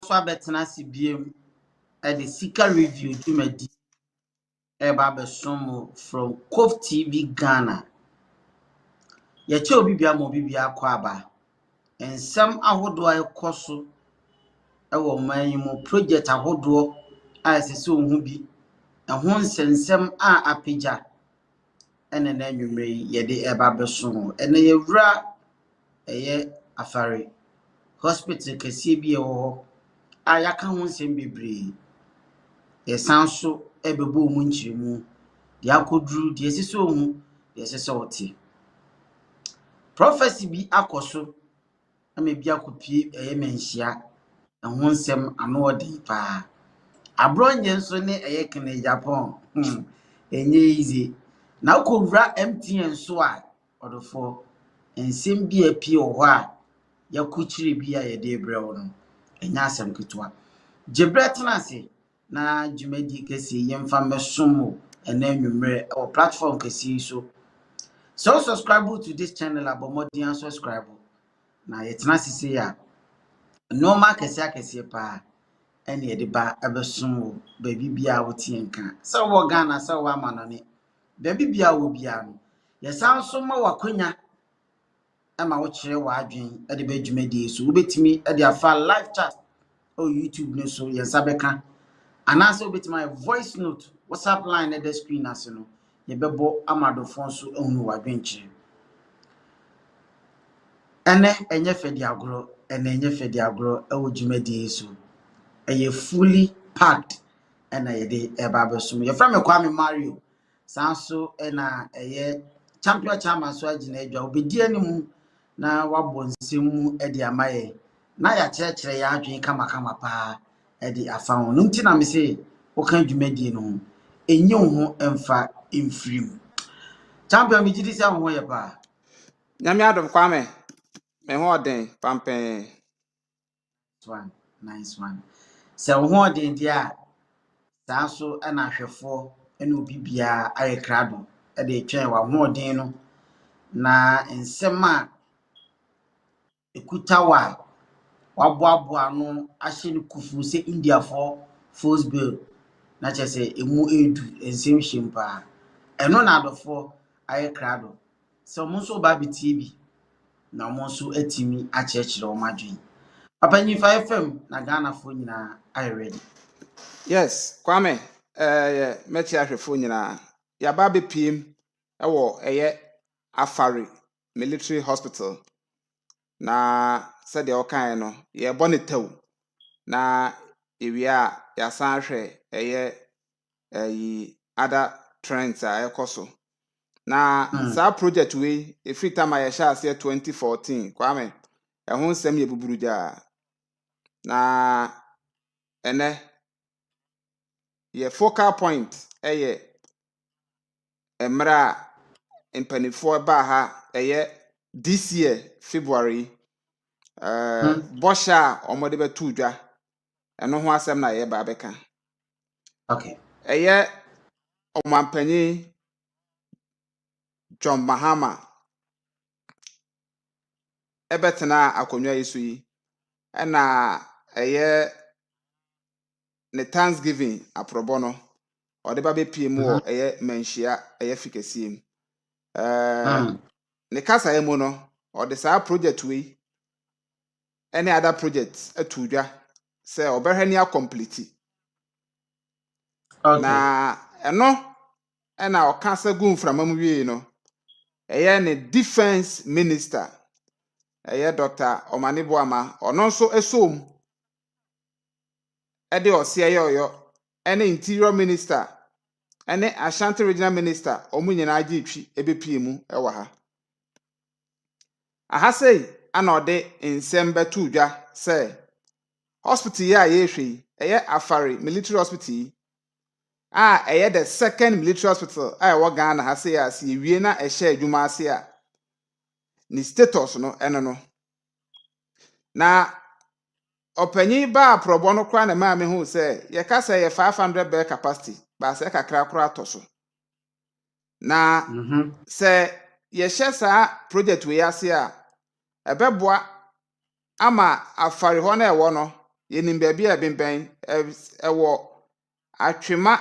betena CBM at the Sika review to me eba besomo from Cove TV Ghana. Ye che obi bia mo bibia kwa aba. Ensem ahodo ayekọ so ewo man yi mo project ahodo a asese ohun bi. Ehon nsensem a apija ene na nwumre ye de eba besomo. Ene ye wura eye afare hospital kese bi e wo a yaka ho nsem bebre. Ye sanso ebebo mu nchirimu. Di akoduru di esese ohun di esese oti. Prophecy bi akoso ama bi akopie eye menhia ehon nsem ano odi pa. Abronye nso ne eye kene Japan. Enye easy. Na ukowura MTN so a odofo ensem bi apie wo a yakuchire bi a ye de ebre wo no. Enya asem ketwa. Jebretenase na jumedi kesi yemfa mesomo ena nwumre o platform kesi so. So subscribe to this channel abomodi and subscribe. Na yetenase se ya normal kesi pa ene yede ba abesomo baby bia wotie nka. Se wo Ghana se wo amanone. Baby bia wo bia no. Ye sanso ma wakonya ama wo kire wa adwen e de ba jumedi so. Wo betimi e de afa live chat o YouTube no so ye sabeka. And also with my voice note, WhatsApp line at the screen as you know. You bebo amado phone so ehunu wadwenche. Ene enye fedi agro, ewo jumedi so. Eye fully packed ena yede eba beso. Your friend me Kwame Mario. Sanso ena eye champion chairman so agina edwa obedi anim na wabɔ nsemu e de amaye. Na ya kyerɛkyerɛ ya adwen kama pa e de afa ho. No nti na me se okan dwumadi no enye ho emfa emfrim. Champion mi gidi se ho ye pa. Nyame adom Kwame. Me ho den pampen. Nice one. Se ho den dia sanso na hwefo ene obi bia aye krado e de twen wa ho den no na ensem a ekuta wa waboaboa no ahye ne kufu se India for force bill na chese emu edu ensem himpa eno na adofo aye krado se omo so ba bitie bi na omo so atimi a chechire o madwen papa nyi 5FM na Ghana fo nyina aye ready. Yes, Kwame. Mechi ahwefo nyina. Ya ba be piem ewo eye Afari Military Hospital. Na said the okan no ye bonitew. Na ewia ya san hwe eye other trends a ekoso. Na sa project we every time I share 2014 Kwame ehun nsem ye buburuja na ene ye focal point eye emra empanifo ba ha eye this year February bosha omode betu dwa eno ho asem na ye ba beka. Okay. Eye omampanyi John Mahama ebetena akonwa yesu yi na eye ne Thanksgiving aprobono ode ba be piem wo eye manhia eye fikasiem ne kasa emu no ode sa project we any other projects atudwa say oberhani complete. Okay. Na eno na okasa gu mframa mu wie no eye ne defense minister eye Dr. Omani Boama ono nso esom ede ose eye oyo ene interior minister ene Ashanti regional minister omu nyina agi twi ebepiemu ewa ha ahasei ana ode nsem betu dwa say hospital ya yehwe eye Afari military hospital eye the second military hospital wo Ghana hasei as yewie na ehye adwuma ase a ni status no ene no na opanyi ba probo no kwa na ma me hu say ye ka say ye 500 bed capacity ba say kakra kra atoso na say ye hye sa project we ase a ebeboa ama Afari ho na ewo no yenim baabi a bemben ɛwɔ Atwema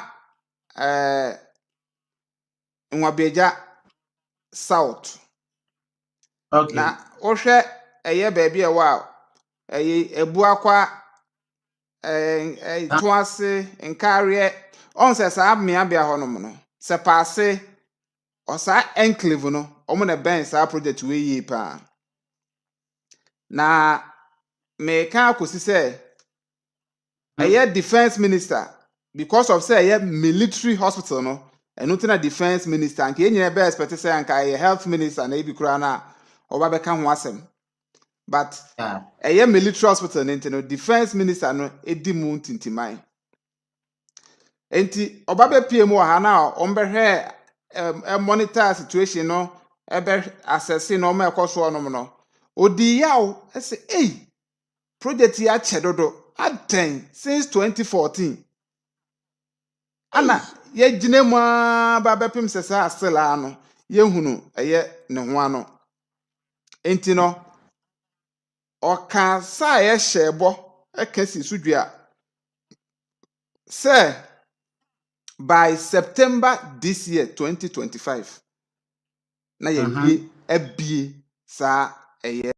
Nwabeja South. Okay. Na wohwɛ ɛyɛ baabi a ɛwɔ a Ebuakwa Toase Nkareɛ ɔnsɛ saa mmeabea hɔnom no sɛ paase ɔsaa enclave no ɔmo na bɛn saa project wei yie paa. Na meka akosi sɛ ɛyɛ defense minister because of say ɛyɛ military hospital no ɛno nti na defense minister anka yɛnyina bɛ expect sɛ anka ɛyɛ health minister na ebi koraa na ɔba bɛka ho asɛm. But ɛyɛ military hospital no nti no defense minister no edi mu ntintimai. Enti ɔba bɛpie mu wɔ ha na ɔmbɛhwɛ monitor situation no ɛbɛ assess no ɔma ɛkɔ so ɔnom no odi yaw ɛsɛ project yi akyɛ dodo aten since 2014 ana yɛgyina mu ba bɛpem sɛ saa asela no yɛhunu ɛyɛ ne ho ano. Enti no ɔka saa yɛhyɛ bɔ ɛka si so dua sɛ by September this year 2025 na yɛwie abie saa ɛyɛ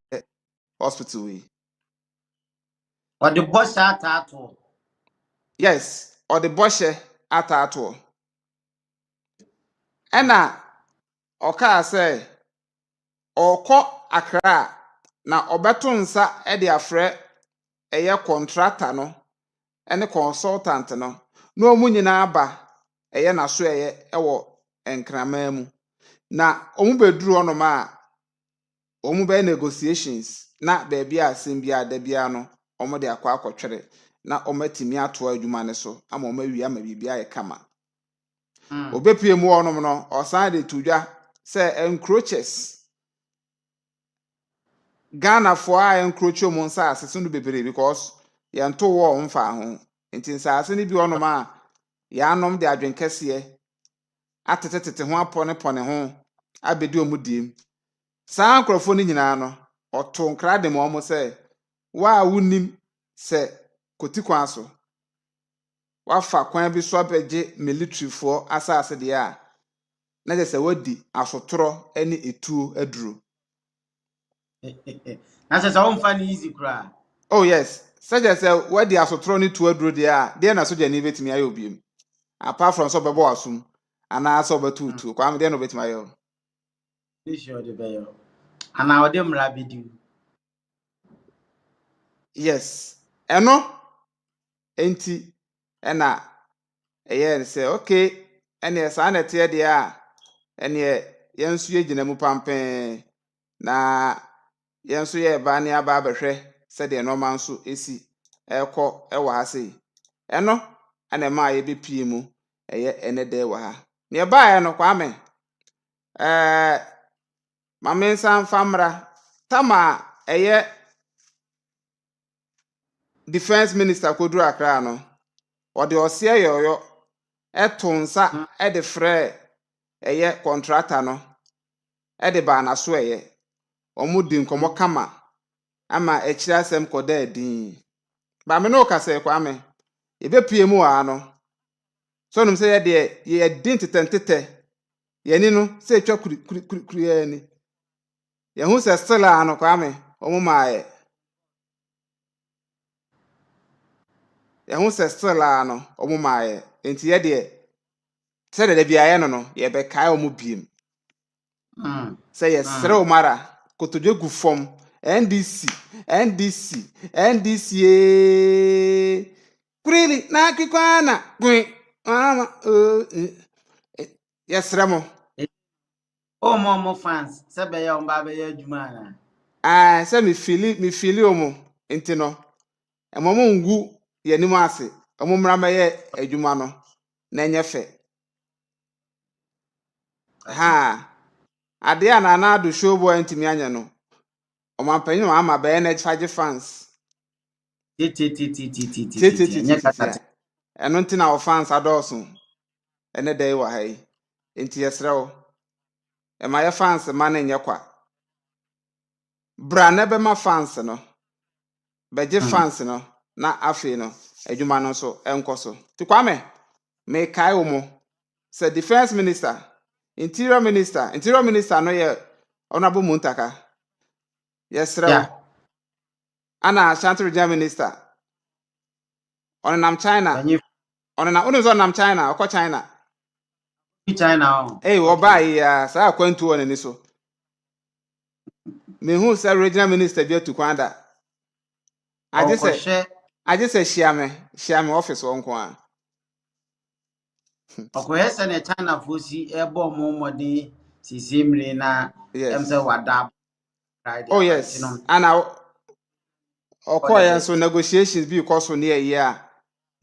hospital wi. Or the boss at all. Yes, or the bɔhyɛ ataato. Ɛna ɔkaa sɛ ɔkɔ Accra na ɔbɛto nsa ɛde afrɛ ɛyɛ contractor no ɛne consultant no na ɔmo nyinaa ba ɛyɛ naso ɛyɛ ɛwɔ Nkraman mu. Na ɔmo beduru ɔnom a ɔmo bɛ negotiations na baabi a asɛm bi a da bia no ɔmo de akɔ akɔtwere na ɔmo atimi atoa adwuma ne so ama ɔmo awie ama biribi ayɛ kama. Obepie mu ɔnom no ɔsan de tudwa sɛ encroaches Ghana for a encroach mu nsa asese no bebree because yɛnto wɔ mfa ho. Nti nsaase ne bi ɔnom a yɛanom de adwenkɛseɛ atetetete ho apɔne ho abedi ɔmo diem. Saa nkrɔfo no nyinaa no ɔto nkra de mo ɔmo sɛ wa wunim sɛ kotikwan so wafa kwan bi so abɛgye military for asase de a na sɛ wadi asotoro ne etuo aduro. Na sɛ wɔn fa easy kra. Oh yes, suggest sɛ wadi asotoro ne tuo aduro de a de na soja ni betimi ayo biem. Apart from so bɛbɔ asum ana so bɛtutu kwa am de no betimi ayo. Sure de bɛyɛ. Ana ɔde mra bedi. Yes. Eno enti ɛna ɛyɛ sɛ okay ɛne saa na te de a ɛne yɛnso yɛgyina mu pampɛn na yɛnso yɛ ba ne aba abɛhwɛ sɛ de nɔma nso esi ɛkɔ ɛwɔ ha sei. Ɛno ɛna ma yɛbepie mu ɛyɛ ɛne de wɔ ha. Ne bae no kwame mame nsan famra tama ɛyɛ defense minister koduru Accra no ɔde ɔse yɔyɔ ɛto nsa ɛde frɛ ɛyɛ contractor no ɛde ba na so ɛyɛ ɔmo di nkɔmɔ kama ama ɛkyira asɛm kɔda adin ba me no kasa kwame yɛbepie mu a no so num sɛ yɛ din tetentete yɛni no sɛ etwa kuri ani yɛhu sɛ stela no kwame ɔmo maaye yɛhu sɛ stela no ɔmo maaye enti yɛ de sɛ de bia yɛ no yɛbɛkae ɔmo biem sɛ yɛsrɛ ɔmara kotodwe gu fam NDC kurili na akikwana gwi mama yɛsrɛ mo mo fans sɛ bɛyɛ ɔmo ba bɛyɛ adwuma na sɛ me fili ɔmo enti no ɛmo mo ngu yɛnim ase ɔmo mmra mɛyɛ adwuma no na ɛnyɛ fɛ ha ade a na ado showboy ntimi anya no ɔmampanyin no ama bɛyɛ na fage fans ɛno nti na fans adɔɔso ɛne dɛ wɔ ha yi enti yɛsrɛ wo ɛma yɛ fans ma ne nyɛ kwa bra na bɛma fans no bɛgye fans no na afei no adwuma no so enko so ti Kwame me kai wo mo say defense minister interior minister no ye honorable Muntaka yesrew Yeah. ana Ashanti regional minister onam China When you onam unzo nam China okọ China China. Oh, wo okay. ba ya sa akwantu onani so me hu say regional minister bi atukwanda Or aje say shiame office wonko a Okoye se ne China fosi ebo momodi sisimre na yes emse wada right oh about yes ana for the okoye so best. negotiations bi koso ne year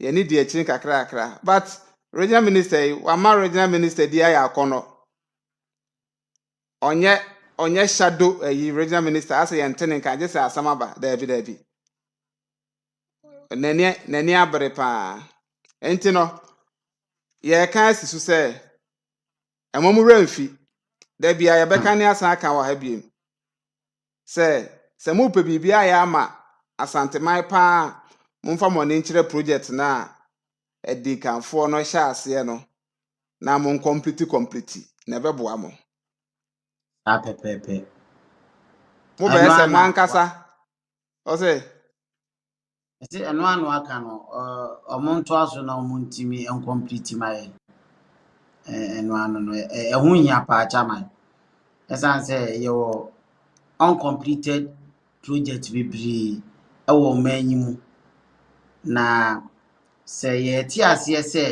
ye ni di akyin kakra but regional minister wa ma regional minister di ya akono onye shadow regional minister ase ye ntene ka je say asamaba David nani abere pa enti no ye ka asisu say emomura mfi da bia ye beka ne asa aka wa ha biem se mu pe bibia ya ama asanteman pa mumfa mo ne nkyere project na edikanfo no hya ase no na mo complete na beboa mo Pepe. mo be se mo Enwana. ankasa o se Ese enwana aka no omonto aso na omontimi incomplete my enwana no ehun hia pa chairman. Esan say your uncompleted project bebree ewo manyimu na sɛ yɛte aseɛ sɛ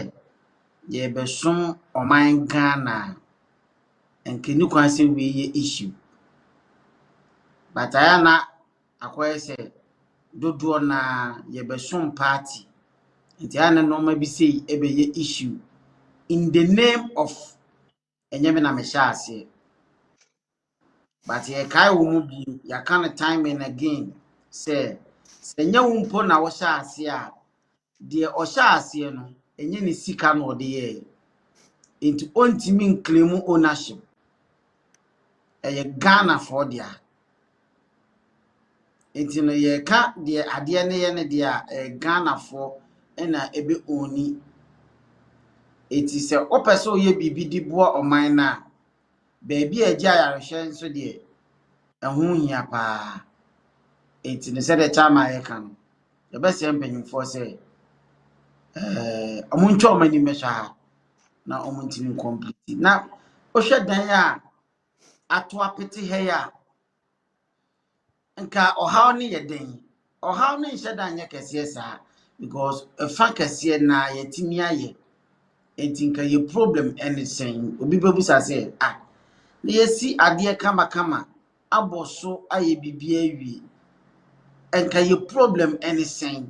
yɛbɛsom ɔman Ghana nkeni kwan sɛ wei yɛ issue but ayɛ na akɔyɛ sɛ dodoɔ na yɛbɛsom party nti ayɛ na nneɛma bi sei ɛbɛyɛ issue in the name of ɛnyɛ me na mehyɛ aseɛ but yɛkae wɔ mu bi yɛaka no time and again sɛ nyɛ wo mpo na wɔhyɛ aseɛ a deɛ ɔhyɛ aseɛ no ɛnyɛ ne sika na ɔde yɛɛ nti ontimi nclaim ownership ɛyɛ Ghana for dia nti no yɛka deɛ adeɛ ne yɛ ne deɛ Ghana for ɛna ebe oni nti sɛ wopɛ sɛ ɔyɛ biribi de boa ɔman na baabi a agye ayarehwɛ nso deɛ ɛho hia paa nti no sɛ de chama yɛka no yɛbɛsɛ mpanyimfoɔ sɛ ɔmo ntwa ɔmo anim hwɛ ha na ɔmo ntimi complete na wohwɛ dan a ato apete ha ya nka ɔhaw ne yɛ den ɔhaw ne nhyɛ da nyɛ kɛseɛ saa because ɛfa kɛseɛ na yɛtumi ayɛ nti nka yɛ problem ɛne sɛn obi bɛbusa sɛ na yɛsi adeɛ kama abɔ so ayɛ biribi awie nka yɛ problem ɛne sɛn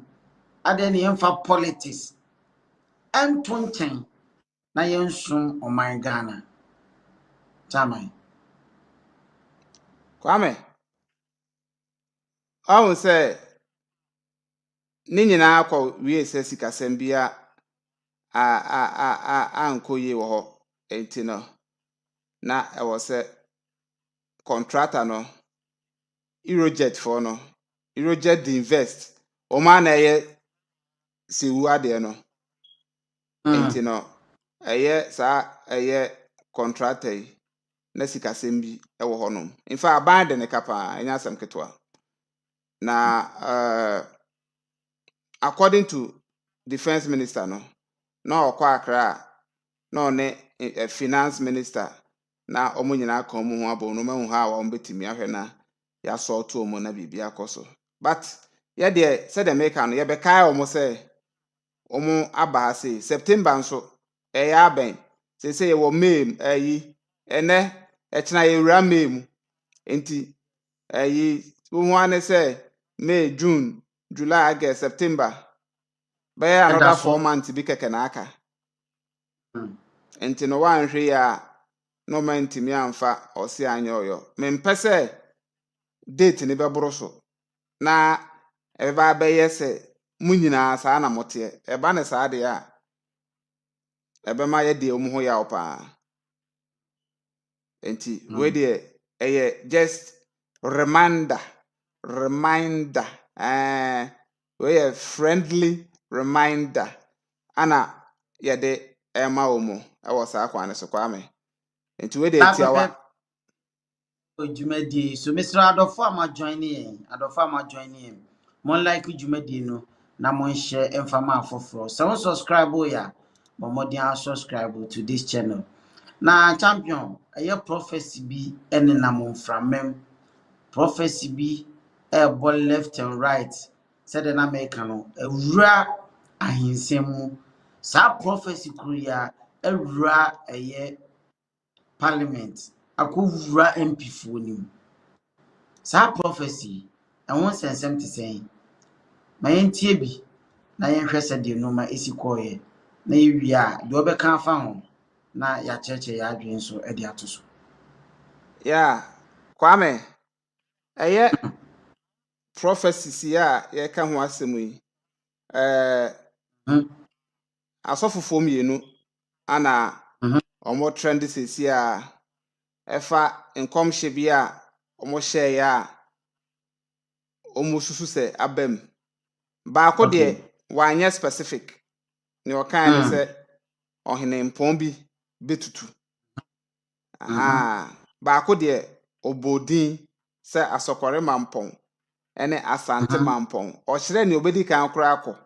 adeɛ ne yɛmfa politics ɛnto nkyɛn na yɛnsom ɔman Ghana taman Kwame awu se ni nyina akọ wie se sikasɛm bia ankoye wo ho enti no na ɛwɔ sɛ contractor no Eurojet for no Eurojet invest o ma na ɛyɛ sewu ade no enti no ɛyɛ saa ɛyɛ contractor yi na sikasɛm bi ɛwɔ hɔ no in fact aban de ne kapa ɛnya asɛm ketwa na according to defense minister no na ọkwa Accra na one finance minister na ọmụ nyina aka ọmụ ho abụ no mahu ha wa ọmbetimi ahwe na ya so to ọmụ na bibi akoso but ye de said the maker no ye be kai ọmụ se ọmụ aba ha se September nso ya aben se ye wo May ayi ene echina ye wura May mu enti ayi wo ane se May June July August September by another 4 months bi keke na aka enti no wanhwe ya no mantimi amfa osi anya oyo mempese date ni beboro so na eba beye se munyina saa na mote eba ne saa de a ebe ma ye de omu ho ya opa enti we de eye just reminder we a friendly reminder ana yɛde ɛma wo mu ɛwɔ saa kwan no so Kwame nti we de tiawa dwumadie so Mr. Adolfo ama join in mon like dwumadie no na mon share enfama afoforo so won subscribe ya but more than subscribe to this channel na champion aye prophecy bi ene na mon framem prophecy bi ball left and right said na make no ewura ahinsem mu sa prophecy kuria ewura aye parliament akowura MP fo nim sa prophecy won sensem te sen ma yentie bi na yenhwɛ sɛ de no ma esi koye na yewia de obɛka afa ho na ya cheche ya adwen so de ato so Kwame prophecies ya yɛka ho asɛm yi asɔfofo mienu ana omo trend sesi a ɛfa nkɔmhyɛ bi a omo hyɛ ya omo susu sɛ abam baako de wanyɛ specific ne ɔkan ne sɛ ɔhene mpɔn bi betutu baako de obodin sɛ asɔkɔre mampɔn ene asante mampɔn ɔhyerɛ ne obedi kan kora akɔ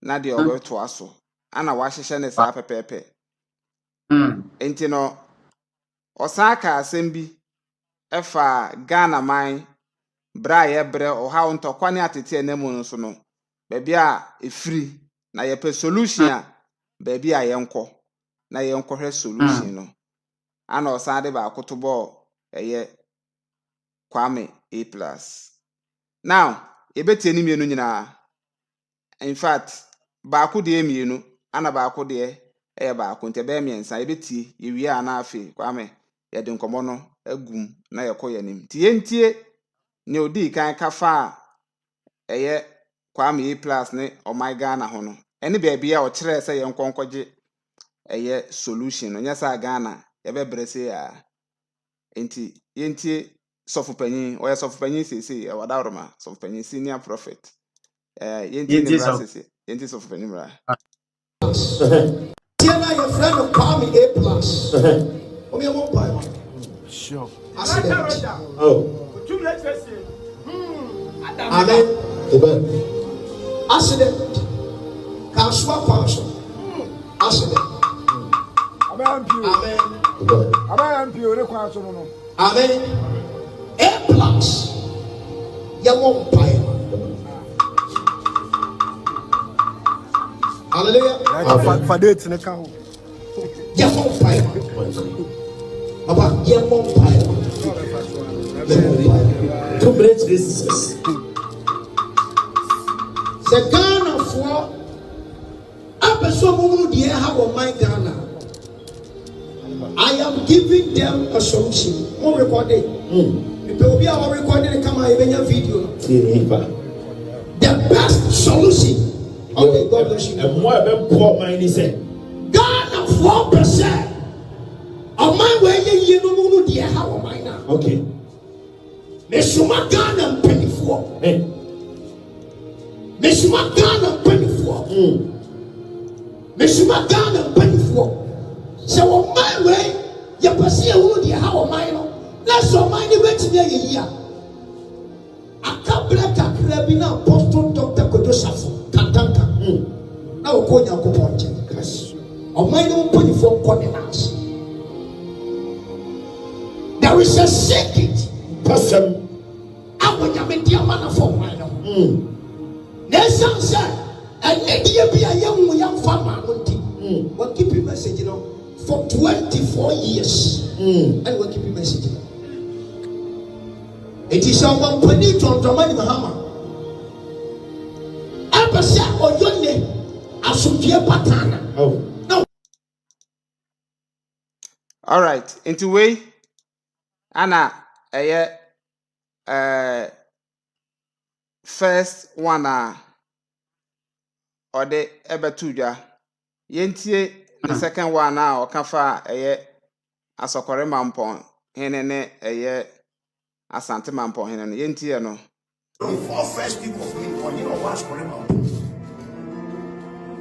na de obeto aso ana wahyehyɛ ne saa pɛpɛpɛ enti no ɔsan ka asɛm bi ɛfa Ghana man bra yɛ brɛ ɔha ntɔkwa ne atete enemu no so no baabi a efiri na yɛpɛ solution a baabi a yɛnkɔ na yɛnkɔhwɛ solution no ana ɔsan de ba akotobo ɛyɛ Kwame A+. Now ebetie ni mienu nyina in fact baako de mienu ana baako de baako nte be miensa ebetie yewie ana afi Kwame yɛde nkɔmɔ no agum na yɛkɔ yanim tie ntie ne odi kan kafa Kwame A+ ne ɔman Ghana ho no ɛne baabi a ɔkyerɛ sɛ yɛnkɔnkɔgye solution no nyasa Ghana yɛbɛbrɛ se a enti yentie Sofupanyin ɔyɛ Sofupanyin sese ɛwadawroma Sofupanyin senior prophet yentie ne bra sese yentie Sofupanyin bra Tiana your friend Kwame A+. Omi mo pa. Sure. Oh. Amen. Accident. Kaswa passion. Accident. Amen. Amen. A+. Yamo pa. Hallelujah. For dates in the cow. Yamo pa. Papa, yamo pa. 2 minutes businesses. The Ghana for Abeso dear have on my Ghana. I am giving them a solution. More recording. If you be our recording, come on, even your video. The best solution. Okay, God bless you. And more than poor mind is it. Ghana 4%. On my way, you know, dear have on my now. Okay. Mesuma Ghana penny for. Mesuma Ghana penny for. Mesuma Ghana penny for. So on my way, you perceive who the how am I no? That's on my way to the year. I can't break a crabina apostle Dr. Kodosafo. Katanka. Now go now go on. On my own penny for coordinates. There is a secret person. I want you to man for my own. Nelson said, and let you be a young farmer. What keep your message, you know? For 24 years, and we'll keep you messaging. It is our company to Dramani Mahama. Abasa or your name, Asupia Patana. Oh, no. All right, into way, Anna, first one, or the Ebetuja, Yentie. The second one now, Kafa, Asokore Mampon, Henene, Asante Mampon, Henen, Yentiano. 4 first people of him on was for him.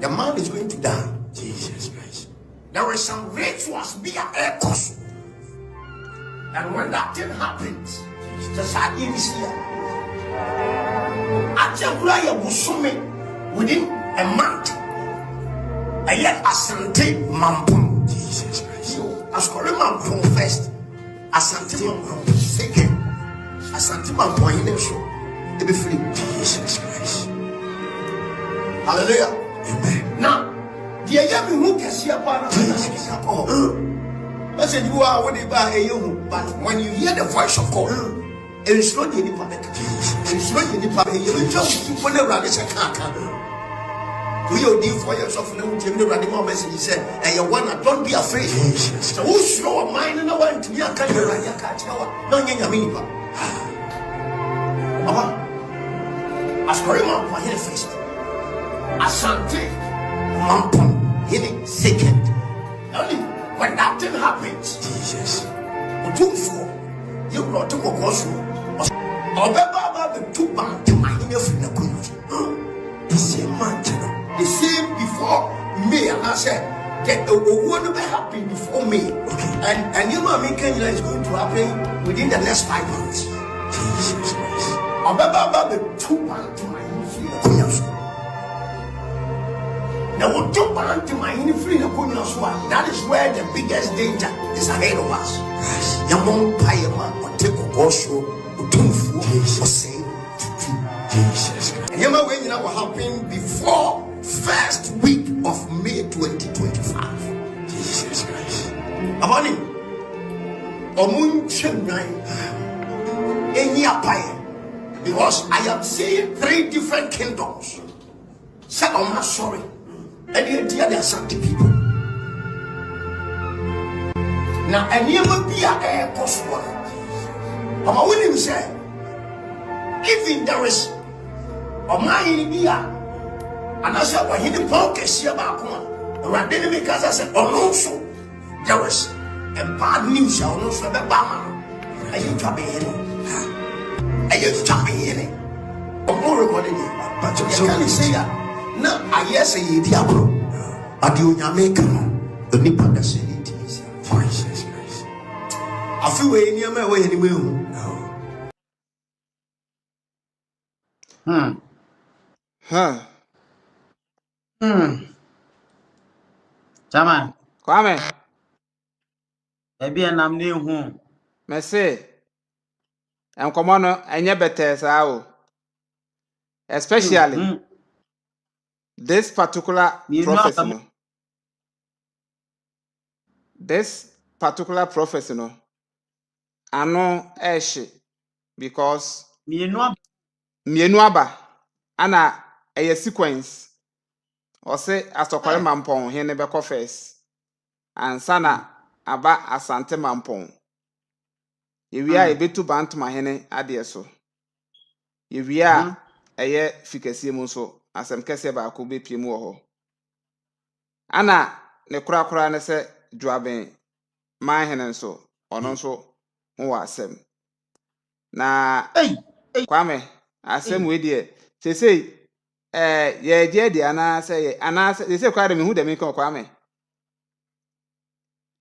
The man is going to die. Jesus Christ. There is some rituals be a air cost. And when that thing happens, just like in here, Ajabulaya Busumi within a month. And yet Asante Mampum. Jesus Christ. As for Mampum first, Asante Mampum second, Asante Mampum in the show. To be free. Jesus Christ. Hallelujah. Amen. Now, the Ayami who can see a part of I said, you are what they buy you, but when you hear the voice of God, it is not any public. It is not any public. You just keep on around this car. We are deal for yourself and then the radical message. He said, and you wanna don't be afraid. So who's your mind and I want to be a kind of radio catch? No, you're mean. As for him, I'm here first. Asante, Mampum, hitting second. Only when that thing happens, Jesus, you brought to Mokosu. Or the two bank to my inner friend. The same man, the same before me, and I said, that what will happen before me. And you know, Kenya is going to happen within the next 5 months. Jesus Christ. Or the two bank to my inner friend. Now, that is where the biggest danger is ahead of us. Yamon Payama or take also or say Jesus. And you know when that will happen before first week of May 2025. Jesus Christ. Amani Omun Chenai Enyapai. Because I am seeing 3 different kingdoms. Say, I'm not sorry. And you dear there are some people. Now, and you will be a air possible. I'm a willing say, even there is a mind here, and I said, when he didn't focus here about one, and then because I said, oh no, so there is a bad news. I don't know the Bama. Are you trapping in it? Are you trapping in it? I'm more recording it, but you can't say that. Now, I yes, a diablo. But you make the nipper that said it is. Jesus Christ. I feel way in your way anyway. Chama, Kwame, ebi enam ne hu. me say, and come on, and you better say, especially this particular prophecy. No? This particular prophecy, no, I know because mienu aba ana a sequence or say asokore mampon he ne beko first and sana aba asante mampon yewia ebetu bantuma hene ade so yewia eye fikasie mu so asem kese ba ko bepie mu ho ana ne kura ne se dwaben man hene so ono nso ho asem na Kwame asem we die say ye je di ana say they say kwade me hu de me kan Kwame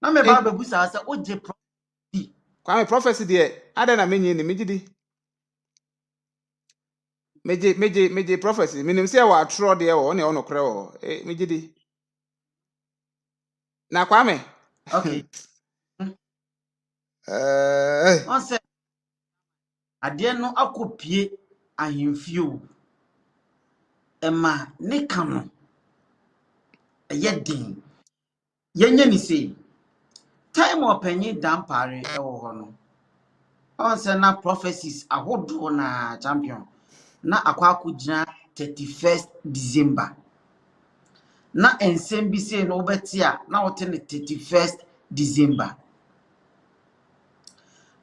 Na me ba bebusa say oje prophecy. Kwame prophecy die ada na menyi ni megidi meje prophecy minim say wa atro de wo ne ono kre wo megidi na Kwame Okay. On say ade no akopie ahemfio ema ne ka no din yenye ni say time openye dampare ewo ho no on say na prophecies ahodo na champion na akwa 31st December na ensem bi say no obeti a na wote ne 31st December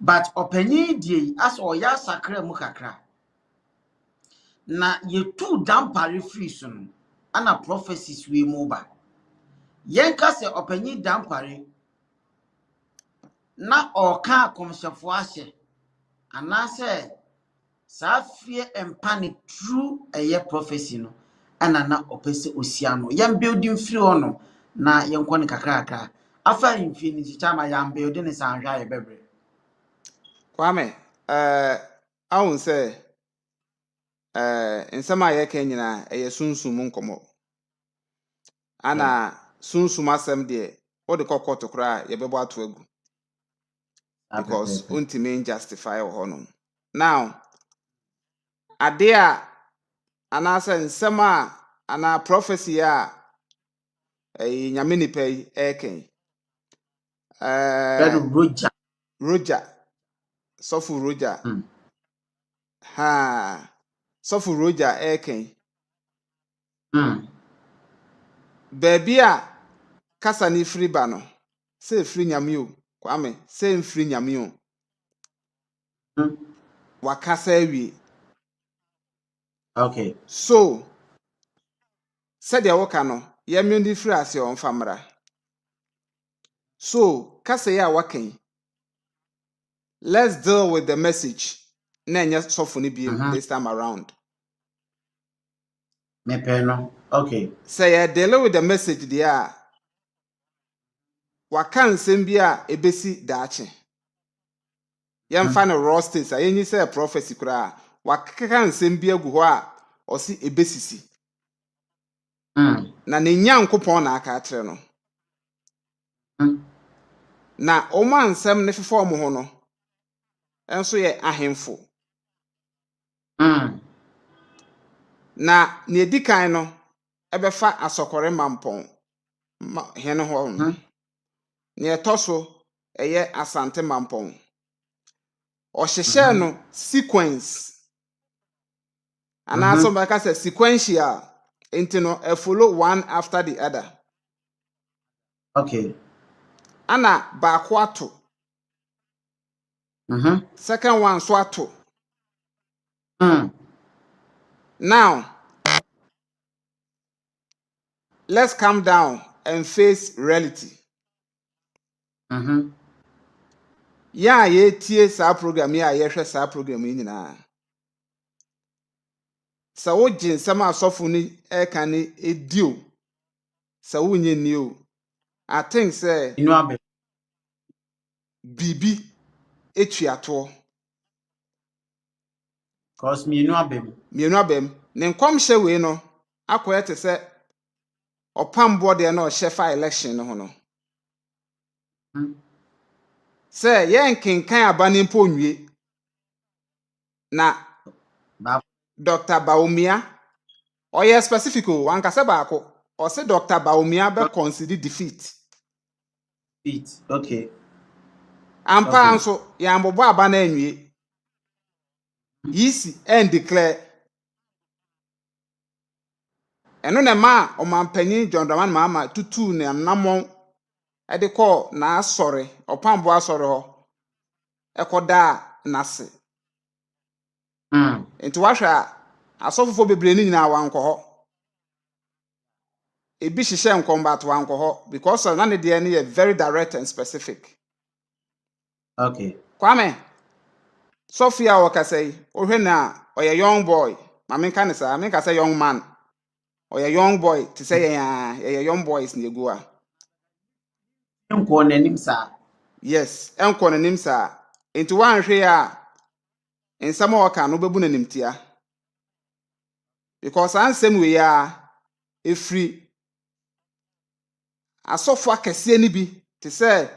but openye die as oya sakra mu kakra na yetu dampare free so no ana prophecies we mu ba yenka se openye dampare na oka akomshefo ahye anase saa fear and panic through prophecy no ana na opese osia no yam building free ono na yenko ne kakra afa mfie ni chichama yam building ne sanhwa ye bebre Kwame, ahun say nsema ye ka nyina eye sunsum nkomo. Ana sunsum asem de o de kokoto kra ye bebo ato agu because untimi justify hono. Now, adea anasa nsema ana prophecy a nyame nipa yi eken. Roger Sofu Roger ha Sofu Roger eken baby a kasa ni free ba no say free nyame o Kwame say free nyame o wakasa awie okay so said ya woka no ye mmiondi free ase on famra so kasa ya wakan let's deal with the message na enya Sofu ni bi this time around me no okay say ya deal with the message there wakan nsem bi a ebesi daache yemfa no raw states ayenyi say prophecy kura wakaka nsem bi agu ho a osi ebesisi na ne nyankopon na aka atere no na oma nsem ne fefo mo ho no enso ye ahemfo na ne edikan no ebefa asokore mampon hene ho ne etoso eye asante mampon o hyehye no sequence ana so ba ka say sequential no follow one after the other okay ana baako ato second one so ato now let's calm down and face reality ya ye tie sa program ya ye hwe sa program yi nyina sa wo gin sama asofo ni e kan ni edio sa wo nye ni o I think say inu abe bibi etuato cause me inu abem mienu abem ne nkom hye we no akoye te se opambo de na o hye fa election no ho no se ye nkenkan abane mpo nwie na Dr. Baumia oye specific o wanka se baako o se Dr. Baumia be consider defeat okay ampa anso ya mbobo abana anwie yisi and declare eno ne ma o mampanyin John Dramani Mahama tutu ne namon e de call na asore opambo asore ho ekoda nase enti wahwa asofofo bebre ni nyina wanko ho ebi hihye nkombat wanko ho because na ne de ne ye very direct and specific okay Kwame Sophia wakasai ohwe na oye young boy mamenka ne sa menka say young man oye young boy to say ye young boys na egu a enko nanim sa yes enko nanim sa enti wanhwe a ensama waka no bebu nanim tia because ansem we ya efri asofo akese ni bi to say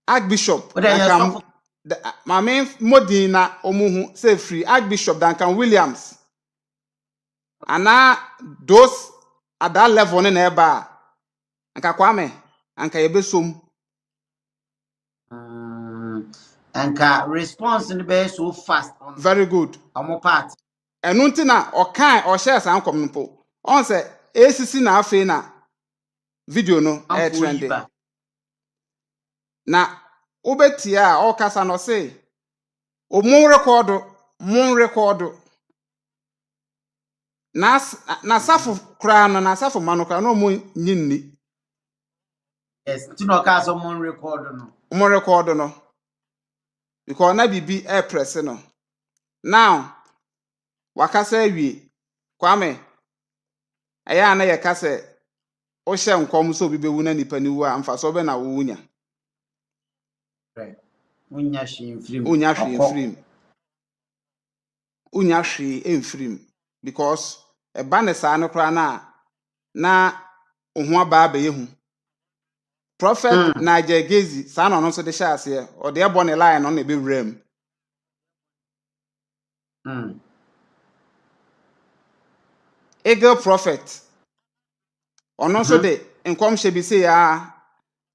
Archbishop Duncan Mame Modina omuhu say free Archbishop Duncan Williams ana those at that level na eba anka Kwame anka yebesom anka response ni be so fast on very good amo part enu nti na okan o share san kom npo on say ACC na afi na video no e trend na obetia o kasa no say o mon record na safu kra no na safu manuka no mo nyinni yes ti no ka so mon record no mo record no because na bibi e press no now wakasa awie Kwame aya na ye kase o hye nkom so obi bewu na nipa ni wu amfa so be na wo wunya Right. Unya shi mfrim. unya hwe mfrim unya hwe emfrim because e ba ne saa no kra na ohu aba ba yehu prophet na jegezi saa no so de hye ase o de ebo ne line no na be wram Eagle prophet ono so de nkom hye bi se ya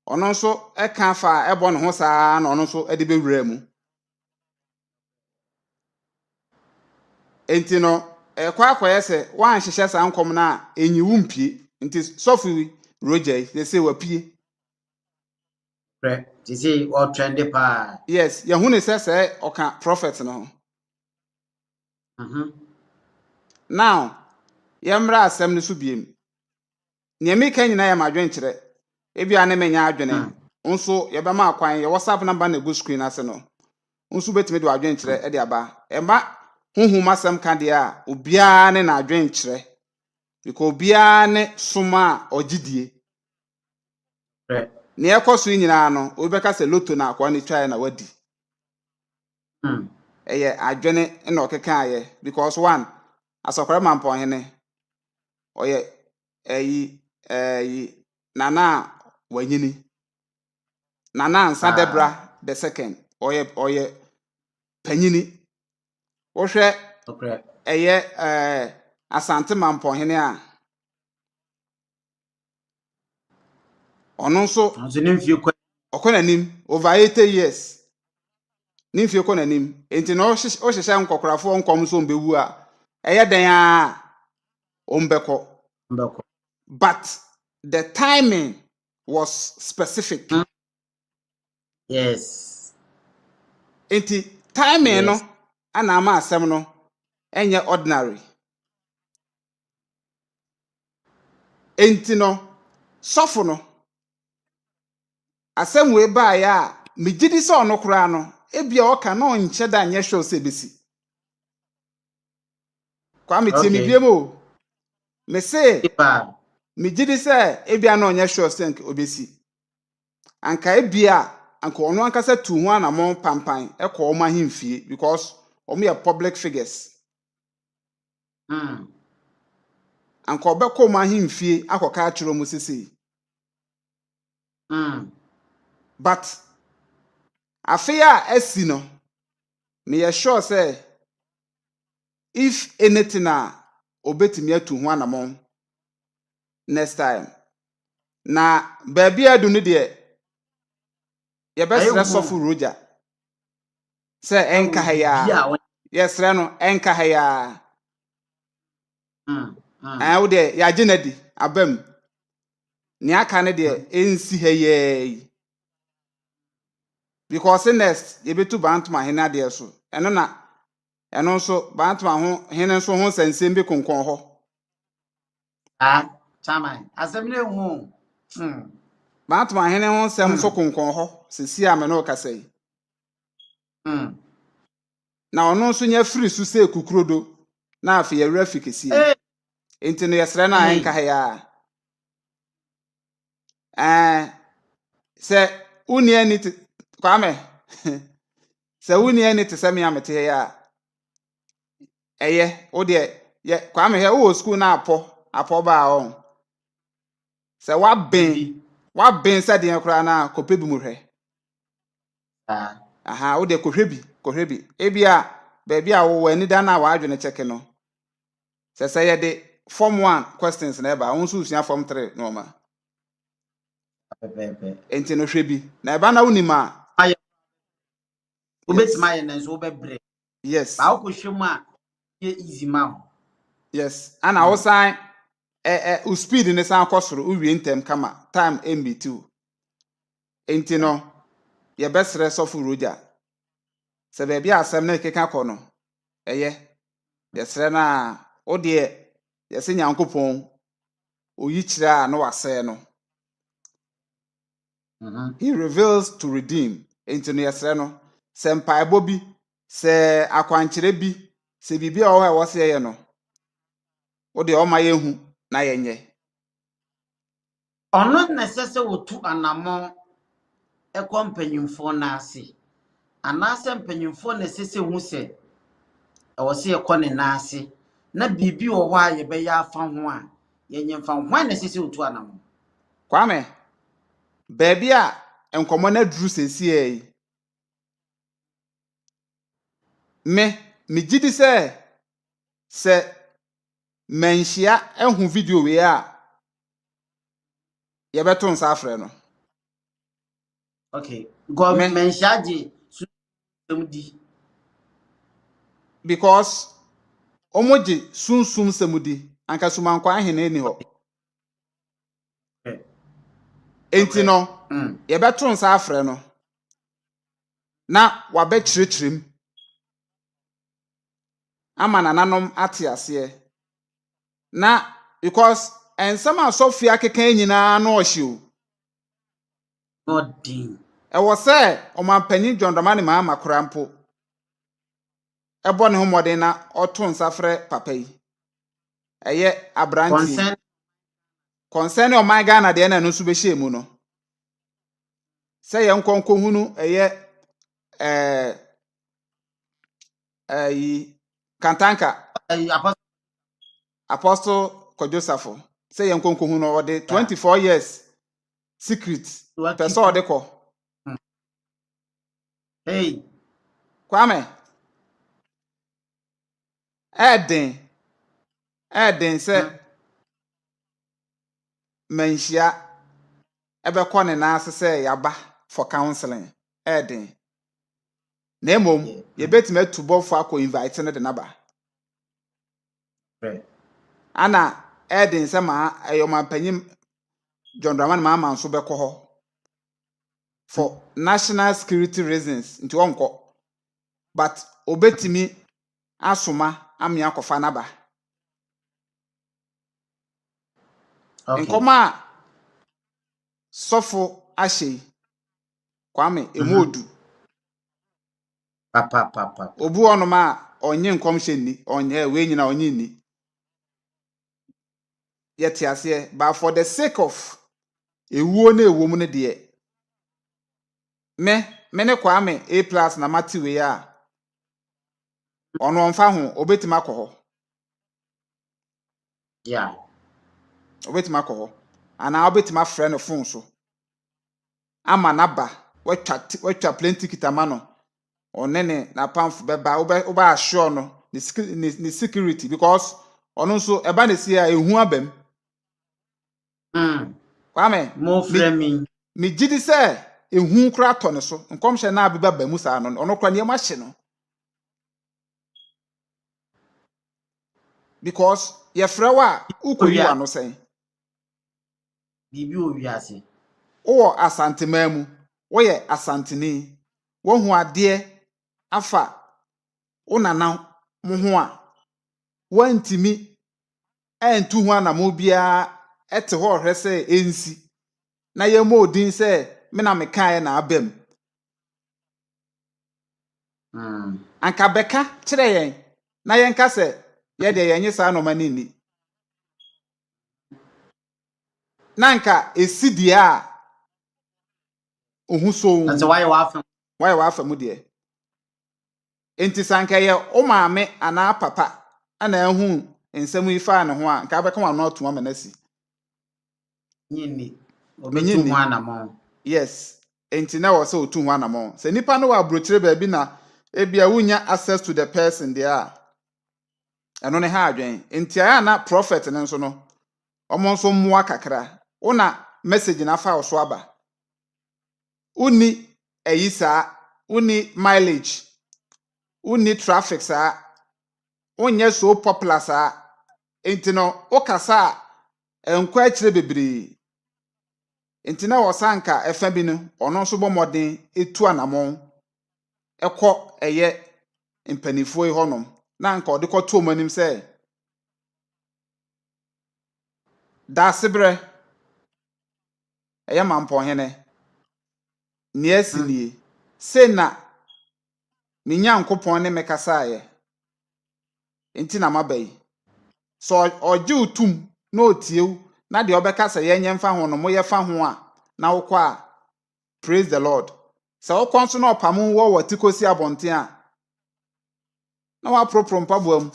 ono so e kan fa ebo ne ho saa na ono so e de be wram enti no kwa akoye se wan hyehyɛ saa nkom na enyiwu mpie nti sofu roger they say wapie Right. You see all trendy pa. yes ye hu ne se oka prophet no now yemra asem ne so biem niemi kan nyina ya madwen kire ebia ne menya adwene nso ye be ma akwan ye WhatsApp number na go screen ase no nso betime de adwen kire e de aba emba huhum asem ka de a obia ne na adwen kire because obia ne soma ogidie Right. ne ekoso nyina no obeka se loto na akwa ne twae na wadi eye adwene na okeka aye because one asokore mampo hene oye nana wanyini nana Nsa Debra the second oye panyini wo hwe Okay. eye Asante mampo hene a ono so So nimfie kwa okonanim over 80 years nimfie konanim enti no o hyehye nkokorafo nkom so mbewu a eye den a ombeko mbako. but the timing was specific Yes. enti timing no ana ama asem no enye ordinary enti no sofo no asem we ba ya mejidi se ono kura no ebia oka na onche da anye show se besi kwa meti mi biemo me se Pa. mejidi se ebia na onye show se nke obesi anka ebia anka ono ankasa tu ho anamon pampan e ko oma himfie because omo ye public figures anka obekọ oma himfie akoka achiro mu sisi but afia esi no me ye sure say if anything obetimi atu ho anamon next time na baby adu ne de ye besre sofu roja se enka haya yes re no enka haya wo de ya genadi abam ni aka ne de ensi haye because next ye betu bantuma hena de so eno na eno so bantuma ho hene so ho sansem bi konkon ho Chairman. Assembly hu. bantuma hene ho sam so konkon ho sesi a me no kasai na ono so nya free su se kukurodo na afi ye rafikesi enti no yesre na enka haya se uni ani Kwame se uni ani te se me amete ya eye wo de ye Kwame he wo school na apo ba on se wa ben se de kura na kope bi mu hwe aha wo de kohwe bi ebia baby a wo ani da na wa adwene cheke no se ye de form 1 questions na eba won so usua form 3 no ma enti no hwe bi na eba na wonima Ubetima ye na so obebre. yes Ba ko hwemu a ye easy ma. yes ana wo san u speed ne san kosoro u wie ntem kama time mb2 enti no ye besre sofu roja se be bia asem na keka ko no eye yesre na o de yese nyankopon oyi kira na wase no he reveals to redeem enti no yesre no se mpaebo bi se akwankyere bi se bibi a wo se ye no wo de o ma ye hu na ye nye Ono na sese wotu anamo ekọ mpanyimfo na ase. Anase mpanyimfo na sese hu se ewo se ekọ ne na ase. Na bibi wo ho a ye be ya afa ho a ye nyemfa ho na sese wotu anamo. Kwame baby a enkomo na duru sesie yi me gidi se menhia ehu video we a ye beto nsa afre no. Okay. Government shaje di Because omoji sunsum semudi anka sumankwa ahene ni ho. Okay. Enti no ye beto nsa afre no na wabe chirechirem ama nananom ate ase na because ensem asofia keka nyina na ohio Nothing. e wo se omampanyin John Dramani Mahama korampo ebo ne homode na oto nsafre papa yi eye abranti concern o my Ghana de na no so be hyemu no se ye nkonko hunu eye yi kantanka Apostle Kojosafo se ye nkonko hunu o de 24 years secret person o de ko Hey. Kwame Eden se manhia ebekọ ne na asese yaba for counseling Eden na emom ye betime tubo for akọ invite ne de naba ana Eden se ma ayomapanyim John Dramani Mahama nso bekọ ho for national security reasons nti onko but obetimi asoma amia kofa naba nkoma sofo ahye Kwame emodu Papa. obu onoma onye nkom hyenni onye we nyina onye ni yet ase but for the sake of ewuo na ewom ne de me ne Kwame A+ na mati we a ono onfa ho obetima akọ ho Yeah. obetima akọ ho ana obetima frɛ no phone so ama naba watwa plenty kitamano onene na pamf beba oba assure no ni security because ono nso eba na si a ehu abam Kwame Mo framing me gidi se ehu kra to ne so nkom hye na abeba ba mu sa no ono kra ne ma hye no because ye frewa ukoyi wa no sen bibi owiase. wo asantemamu wo ye asanteni wo hu ade afa unana mo ho a wantimi entu ho anamo bia ete ho hwe se ensi na ye mo odin se me na me kan na abem anka beka kire yen na yen ka se ye de yenye sa no mani ni nanka esidi a ohuso That's why you have why wa afamu de enti sanka ye o maame ana papa ana ehu nsɛm yi fa ne ho a nka bɛka wano ato amanasi nyini obetu ho anamo. yes enti na wo sɛ otu ho anamo sɛ nipa no wa brochire baabi na ebia wunya access to the person there ɛno ne ha adwen enti aya na prophet ne nso no ɔmo nso mmoa kakra una message na fa so aba uni eyisa uni mileage uni traffic sa onye so popular sa enti no okasa enkwa akire bebre enti na wosanka efa bi no ono nso bomoden etu anamon ekọ eye mpanifo honom na nka odekọ to manim se da sebre eye mampo hene niesi nie se na me nyankopon ne me kasaye enti na mabai so oje utum na otiew na de obekasa yenye mfa ho no moye fa ho a na wokọ a praise the Lord so wokọ nso na opam wo watikosi abonten a na wa propro mpaboam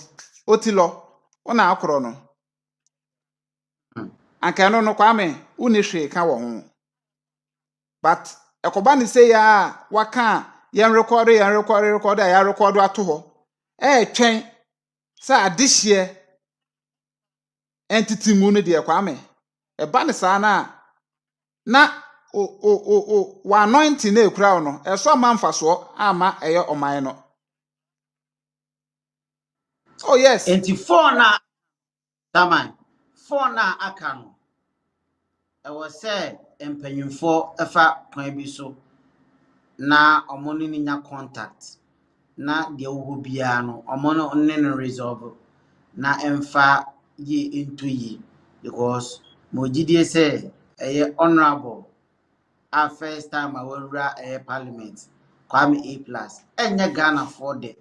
otilo ona akoro no anka no Kwame uni hwe ka wo ho but ekoba ni say ya waka yen record a ya record ato ho twen sa adehye entity mu no de Kwame eba ne sa na wa anointing na ekura no eso manfa so ama eye oman no oh yes enti phone na taman phone na aka no ewo se empanyimfo efa kwan bi so na omono ni nya contact na de wo bia no omono ne no resolve na emfa ye into yi because mojidie say eye honorable a first time awura parliament Kwame A+ enya Ghana for the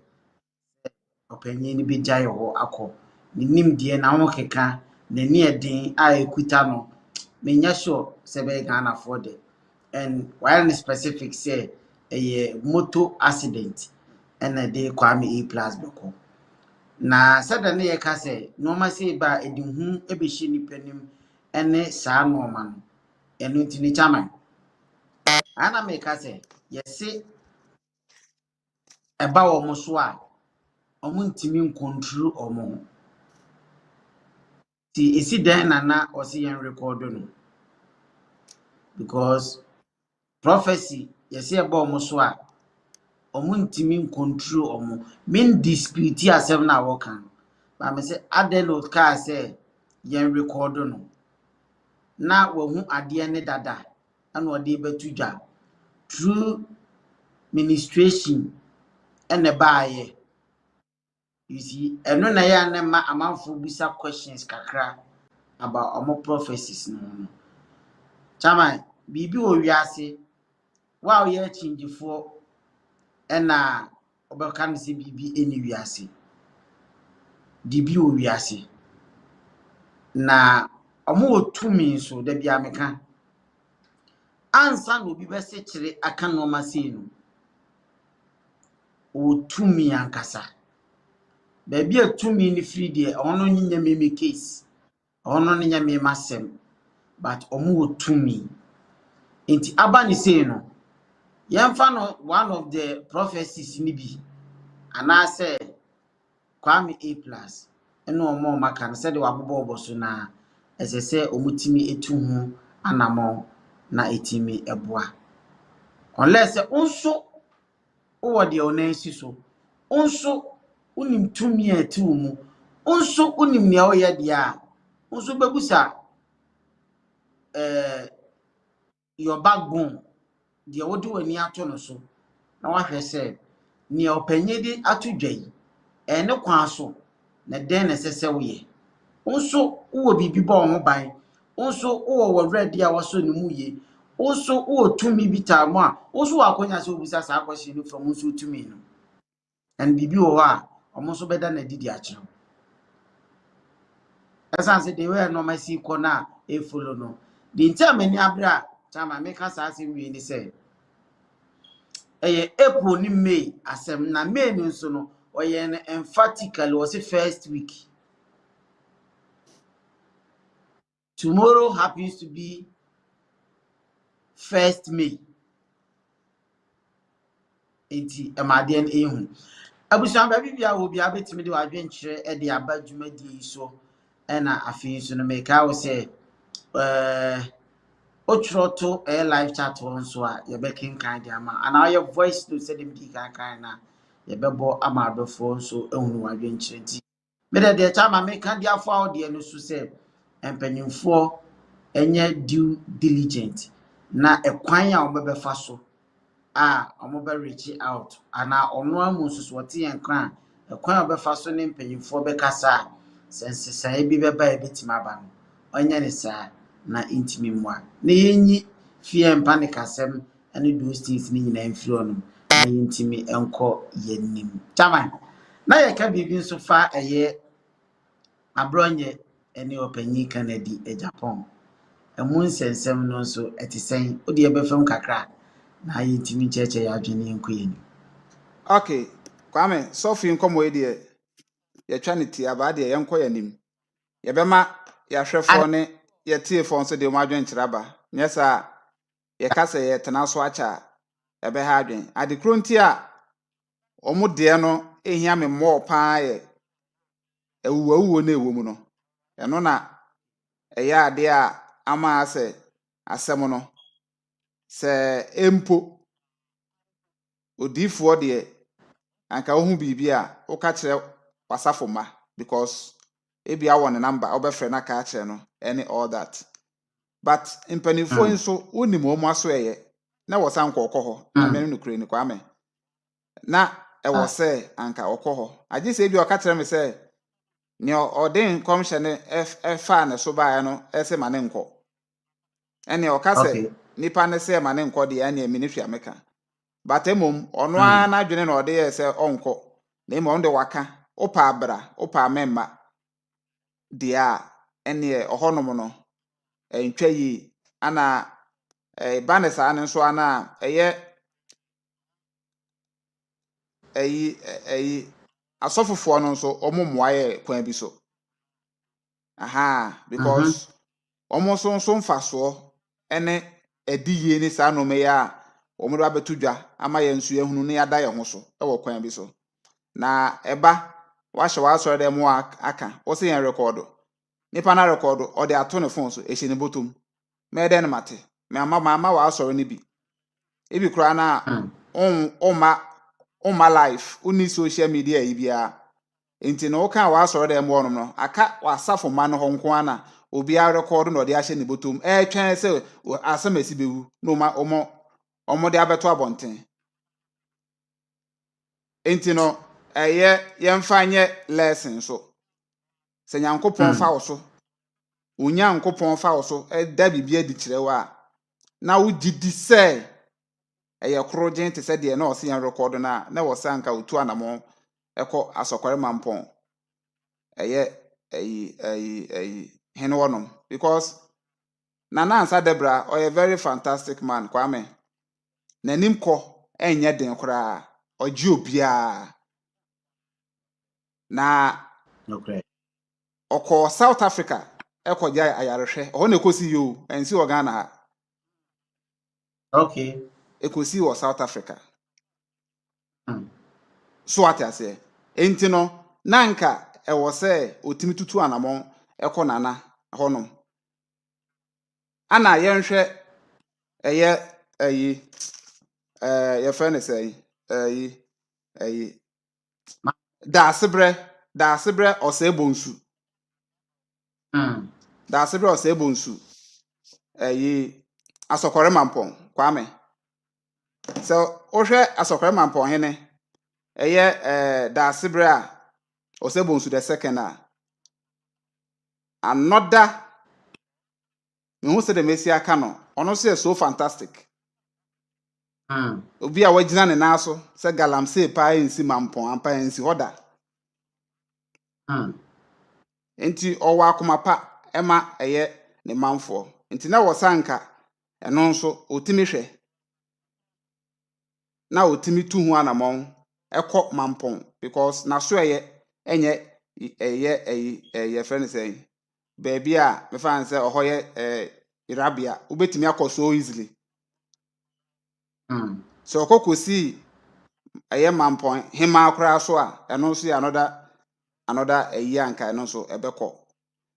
opanyin bi gyae ho akọ nim die na ho keka na ni edin a ekuta no menya sure se be Ghana for the and while in specific say a motor accident and de Kwame A+ beko na sada na ye ka say no ma say ba edinhu ebehye nipanim ene saa no ma no enu ntini chaman ana me ka say yesi eba wo mo so a omo ntimi nkontrol omo ti esi den na osi yen record no because prophecy yesi eba omo so a omo ntimi nkontrol omo min dispute asem na wo kan ba me say adelo ka say yen record no na wahu ade ne dada ana ode betudwa through ministration ene baaye you see eno na ya na ma amanfo bisa questions kakra about omo prophecies no chama bibi o wiase wa o ye chingifo ena obeka no se bibi eni wiase dibi o wiase na omo otumi so da bia meka ansa no obi be se kire aka no ma sei no otumi ankasa baby atumi ni free de ono nyinya meme case ono nya meme masem but omo otumi enti aba ni sei no yemfa no one of the prophecies ni bi ana say Kwame A+ eno omo maka na se de wabobo oboso na esese omutimi etu hu anamo na etimi eboa unless unso wo de onansi so unso unim tumi ati mu unso unim ne oyɛ de a unso bebusa your backbone de wodi wani ato no so na wahwɛ sɛ ne opanyedi atodwai ne kwa so na den na sese woyɛ unso wo bibi ba ho ban unso wo ready a waso ne mu ye unso wo tumi bitamu a unso wakonya se obusa sa akwasi no from unso tumi no and bibi wo a omo so beda na didi akyew esan se de we no ma si ko na e follow no di ntamani abra chama me ka sa se wi ni se April ni May asem na May ni nso no oye na emphatically was the first week. Tomorrow happens to be 1st May. Enti amaden ehun abusan ba bibia wo bia betimi de wadwenkyere e de aba dwumadi so na afin so no make how say otroto live chat won so a ye be kinkan de ama ana your voice to say dem di kan na ye be bo amadofo so ehun wadwenkyere ti me de chama me kan dia fo audio no so say empanyimfo enye due diligent na ekwan a wo be fa so omo be reach out ana ono amususu wote yankran ekwan obefa so ne mpanyimfo be kasa sensesai bi be ba ebetima aba no onye ne saa na intimi mwa na yenyi fie mpa ne kasem ane those things ni nyina mfiri ono na yɛntimi ɛnkɔ yɛnim chairman na yɛka biribi nso fa ɛyɛ abronye ɛne ɔpanyin Kennedy Japan ɛmu nsɛnsɛm no nso ɛte sɛn wode yɛbɛfam kakra na yɛntimi kyerɛkyerɛ yɛ adwene nkɔ yɛnim. Okay, Kwame, Sophie nkomo ide yɛtwa ne ti aba de yɛnkɔ yɛnim. Yɛbɛma yɛahwɛfo ne yɛtiefo nso de ɔmo adwen kyeraba. Nyɛ saa yɛka sɛ yɛtena so acha ɛbɛha adwen. Adekro nti a ɔmo de no ehia me mmɔ paa yɛ ewuwo na ewo mu no. Ɛno na ɛyɛ ade a ama sɛ asɛm no sɛ empo odiifo de anka wo hu biribi a wo ka kyerɛ wasafo ma because ebi awɔ ne number obɛfrɛ na ka kyerɛ no any all that but mpanifo nso wonim wo mu aso ɛyɛ na wɔsan kɔ hɔ na me no kure ni Kwame na ɛwɔ sɛ anka ɔkɔ hɔ agye sɛ ebi ɔka kyerɛ me sɛ ne ɔden commission ɛfa ne so bae no ɛsɛ ma ne nkɔ ɛne ɔka sɛ nipa ne sɛ ma ne nkɔ de ɛne me ne hwia meka but emom ɔno a na adwene na ɔde yɛ sɛ ɔnkɔ na emom de waka opa abra opa memma dia ene ɔhɔnom no ntwa yi ana banes ane nso ana ɛyɛ asɔfofoɔ no nso ɔmo mmoaye kwan bi so aha because ɔmo so mfasoɔ ene ediye ne saa no me ya ɔmo do abeto dwa ama yɛ nso ehunu ne yada yɛ ho so ɛwɔ kwan bi so na ɛba wahyɛ wasɔre dɛ mo aka wo se yɛn record nipa na record o de ato ne phone so ehye ne botom me de ne mate me ama wasɔre ne bi ebi kura na on my life uni social media yi bia enti no ka wasɔre dɛ mo onom no aka wasafo ma no ho nko ana obi a record no de ahye ne botom twɛn sɛ asamasi bewu no ma omo de abeto abonten enti no yɛmfa nyɛ lesson so sɛ nyankopɔn fa wo so onyankopɔn fa wo so da bibia di kyerɛ wa na wo gidi sɛ ɛyɛ krogen te sɛ deɛ na ɔse yɛn record na wɔ sanka otu anamo ɛkɔ asɔkware mampɔn hene wɔnom because Nana Ansa Debra ɔyɛ very fantastic man Kwame n'anim kɔ ɛnyɛ den koraa ɔgye obia na ɔkɔ South Africa ɛkɔgya ayarehwɛ ɔhɔ na ekosi yo ensi wɔ Ghana ha okay ekosi wɔ South Africa so ate ase enti no nanka ɛwɔ sɛ otimi tutu anamon ɛkɔ nana hɔnom ana yɛnhwɛ ɛyɛ yɛfrɛ ne sɛ Daasebrɛ ɔsɛbonsu Daasebrɛ ɔsɛbonsu asɔkɔre mampɔn Kwame sɛ wohwɛ asɔkɔre mampɔn hene Daasebrɛ a ɔsɛbonsu the second another me hu sɛ de mesi aka no ɔno sɛ so fantastic obi a wagina ne naso sɛ galamsey pa ensi mampɔn ampa ensi hoda enti ɔwɔ akoma pa ɛma ne manfo enti na wɔ sanka ɛno nso otimi hwɛ na otimi tu hu anamon ɛkɔ mampɔn because na so enye friend say baby a me fan say ɔhɔ yɛ irabia ubetimi akɔ so easily so kokosi mampɔn hema akora so a ɛno nso another anka ɛno nso ɛbɛkɔ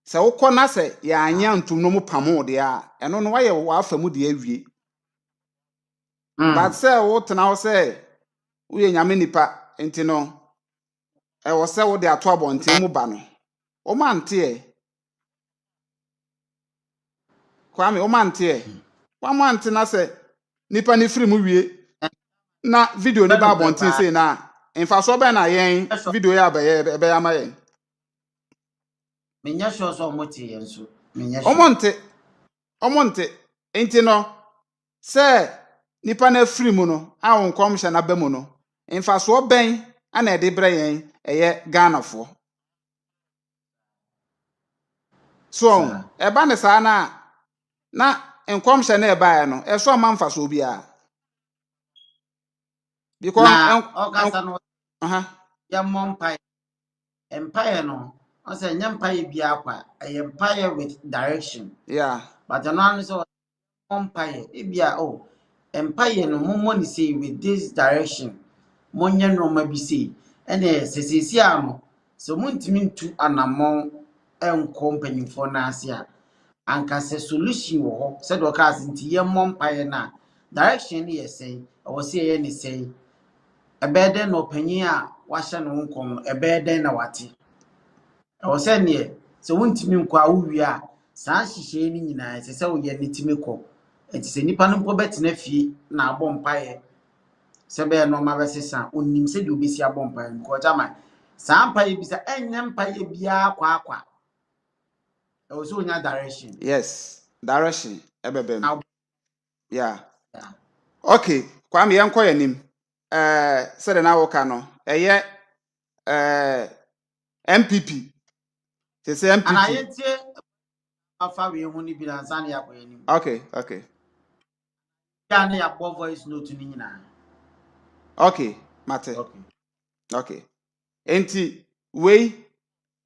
sɛ wokɔ na sɛ yɛanya ntum no mu pamo de a ɛno no wayɛ wafa mu de awie but sɛ wo tena wo sɛ wo yɛ nyame nipa enti no ɛwɔ sɛ wo de ato abɔnten mu ba no o mante Kwame o mante wa mante na sɛ nipa ni free mu wie na video ni ba abɔnten sei na mfa so bɛn na yɛn video ya bɛyɛ ama yɛn menya sure so omote yɛn so menya omonte enti no sɛ nipa na free mu no a won komhye na ba mu no mfa so ben ana e de bre yen eye Ghana fo so eba ne sa na enkomhye na eba ya no e so ma mfa so bia because okasa no ya mompai empire no I say empire bi akwa empire with direction but no so empire ebia empire no momoni say with this direction monye no ma bi say ene sesesi ano so muntimi ntu anamon company for na ase a anka se solution wo ho se do ka nti ye empire na direction ye say o say ye ni say ebeden no panyin a wahye no nkom ebeden na wate o say ne so wuntimi nkwa awuwi a saa hihye ni nyina se se wo ye nitimi ko enti se nipa no mpo betena fie na abompaye se be no ma besesa onnim se de obesi abompaye ko jama saa mpaye bisa enye mpaye bia akwa o so nya direction yes direction ebebem okay Kwame yenko yanim se de na woka no eye MPP se MPP ana yetie afa we hu ni bi na nsa na yakọ yanim okay ya na ya voice note ni nyina okay mate okay enti we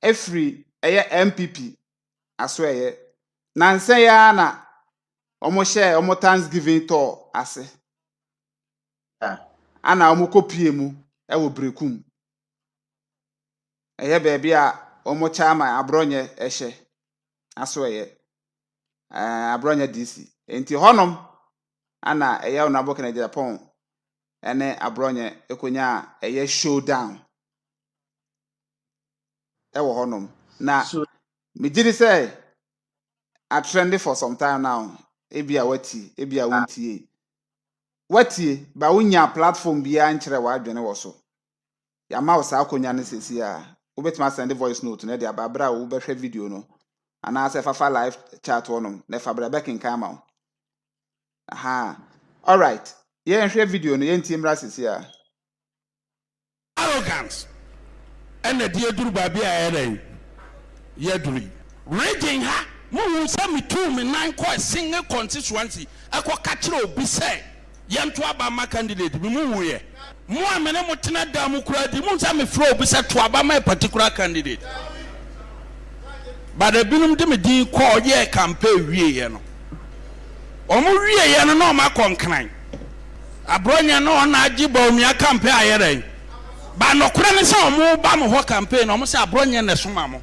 every eye MPP aso eye nanse ya na omo share omo Thanksgiving tour ase ana omo kopie mu e wo brekum eye beebi a omo chama abronye ehye aso eye abronye DC enti honom ana eye onabo kana Japan ene abronye ekonya eye showdown e wo honom na me did say I trended for some time now ebia wati ebia wontie ba wonya platform bia nkyere wa adwene wo so ya ma wo sa akonya ne sesi a obetima send voice note na dia babra wo behwe video no ana se fafa live chat wonom na fa bra back in camera all right ye nhwe video no ye ntie mra sesi a arrogance and the dear duru babi a ye duri raging ha mo say me two me nine ko single constituency akọ kachire obi say yanto aba ma candidate bi mu wuye mo amene mo tena da mu kura di mo say me flow obi say to aba ma particular candidate but the binum de me din ko ye campaign wie ye no omo wie ye no na o ma konkran abronya no na agiba omia campaign ayere ba no kura ne say omo ba mo ho campaign omo say abronya ne soma mo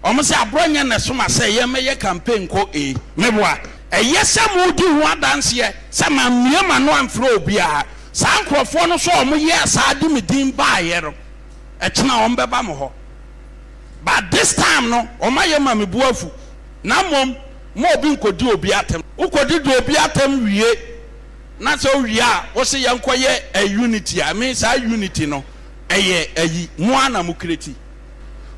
omo say abronya ne soma say ye me ye campaign ko meboa eyese mo di ho adanse ye say ma miema no amfro obi a saa nkrofo no so omo ye saa di medin ba ayero e kina omo beba mo ho but this time no omo ye ma mebuafu na mom mo obi nkodi obi atem ukodi do obi atem wie na so wie a wo se ye nkoye a unity a me saa unity no eye ayi mo ana mo kreti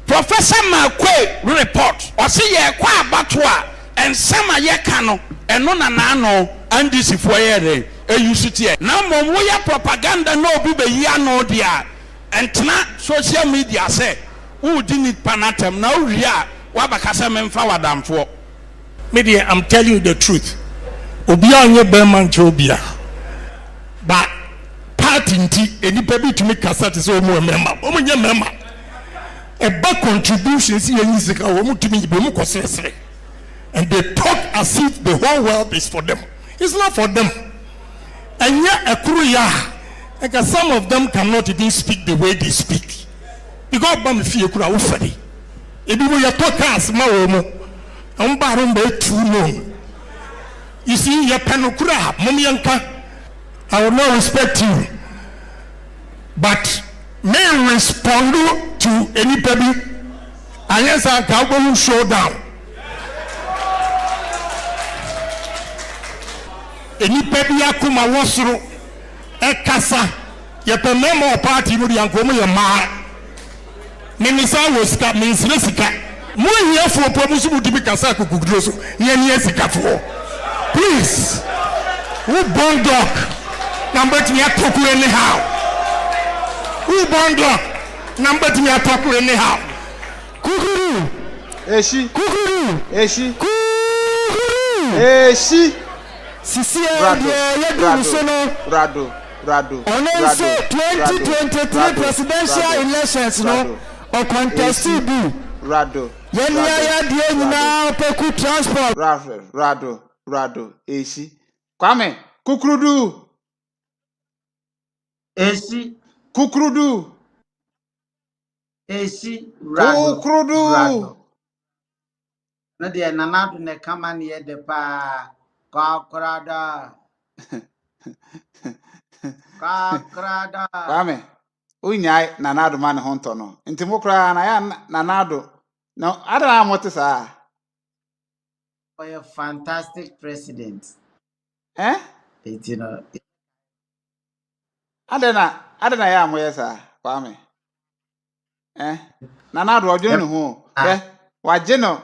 Professor Makwe report or see ye kwa abatwa and sama ye kano and no na no and this for ye e now mom we propaganda no bi be ya no dia and na social media say who didn't panatem now ria wa bakasa memfa wadamfo media. I'm telling you the truth obi anye be man chobia but party nti enipa bi tumi kasa te so mo member a back contributions and they talk as if the whole world is for them. It's not for them. And yet a kruya, like some of them cannot even speak the way they speak. Because bam fi kura ufari. Ebi wo ya talk as ma wo mo. Am ba ro mba too long. You see ya panokura mom yanka. I will not respect you. But may respond to anybody and yes I can show down anybody akuma wosoro e kasa ye pe memo party mu dia nkomo ye ma minisa woska minsire sika mu hia fo promotion mu dibi kasa kokugudro so ye ne sika fo please Who born dog? Number to me, I talk anyhow. Who born dog? Number to me, I talk anyhow. Kukuru. Eshi. Kukuru. Eshi. Kukuru. Eshi. Sisi Rado. On 2023 presidential elections, no, or contested. Rado. Transport. Rado. Eshi. Kwame. Kukurudu. Esi. Kukurudu. Esi. Rado. Kukurudu. Na de nanado ne kama ne de pa kakrada. Kakrada. Kwame. Unyai nanado man honto no. Nti mokra na ya nanado. No, adana amote sa. For a fantastic president. It's, you know. Adana ya amoye sa, Kwame. Nanado odwene ne ho. Waje no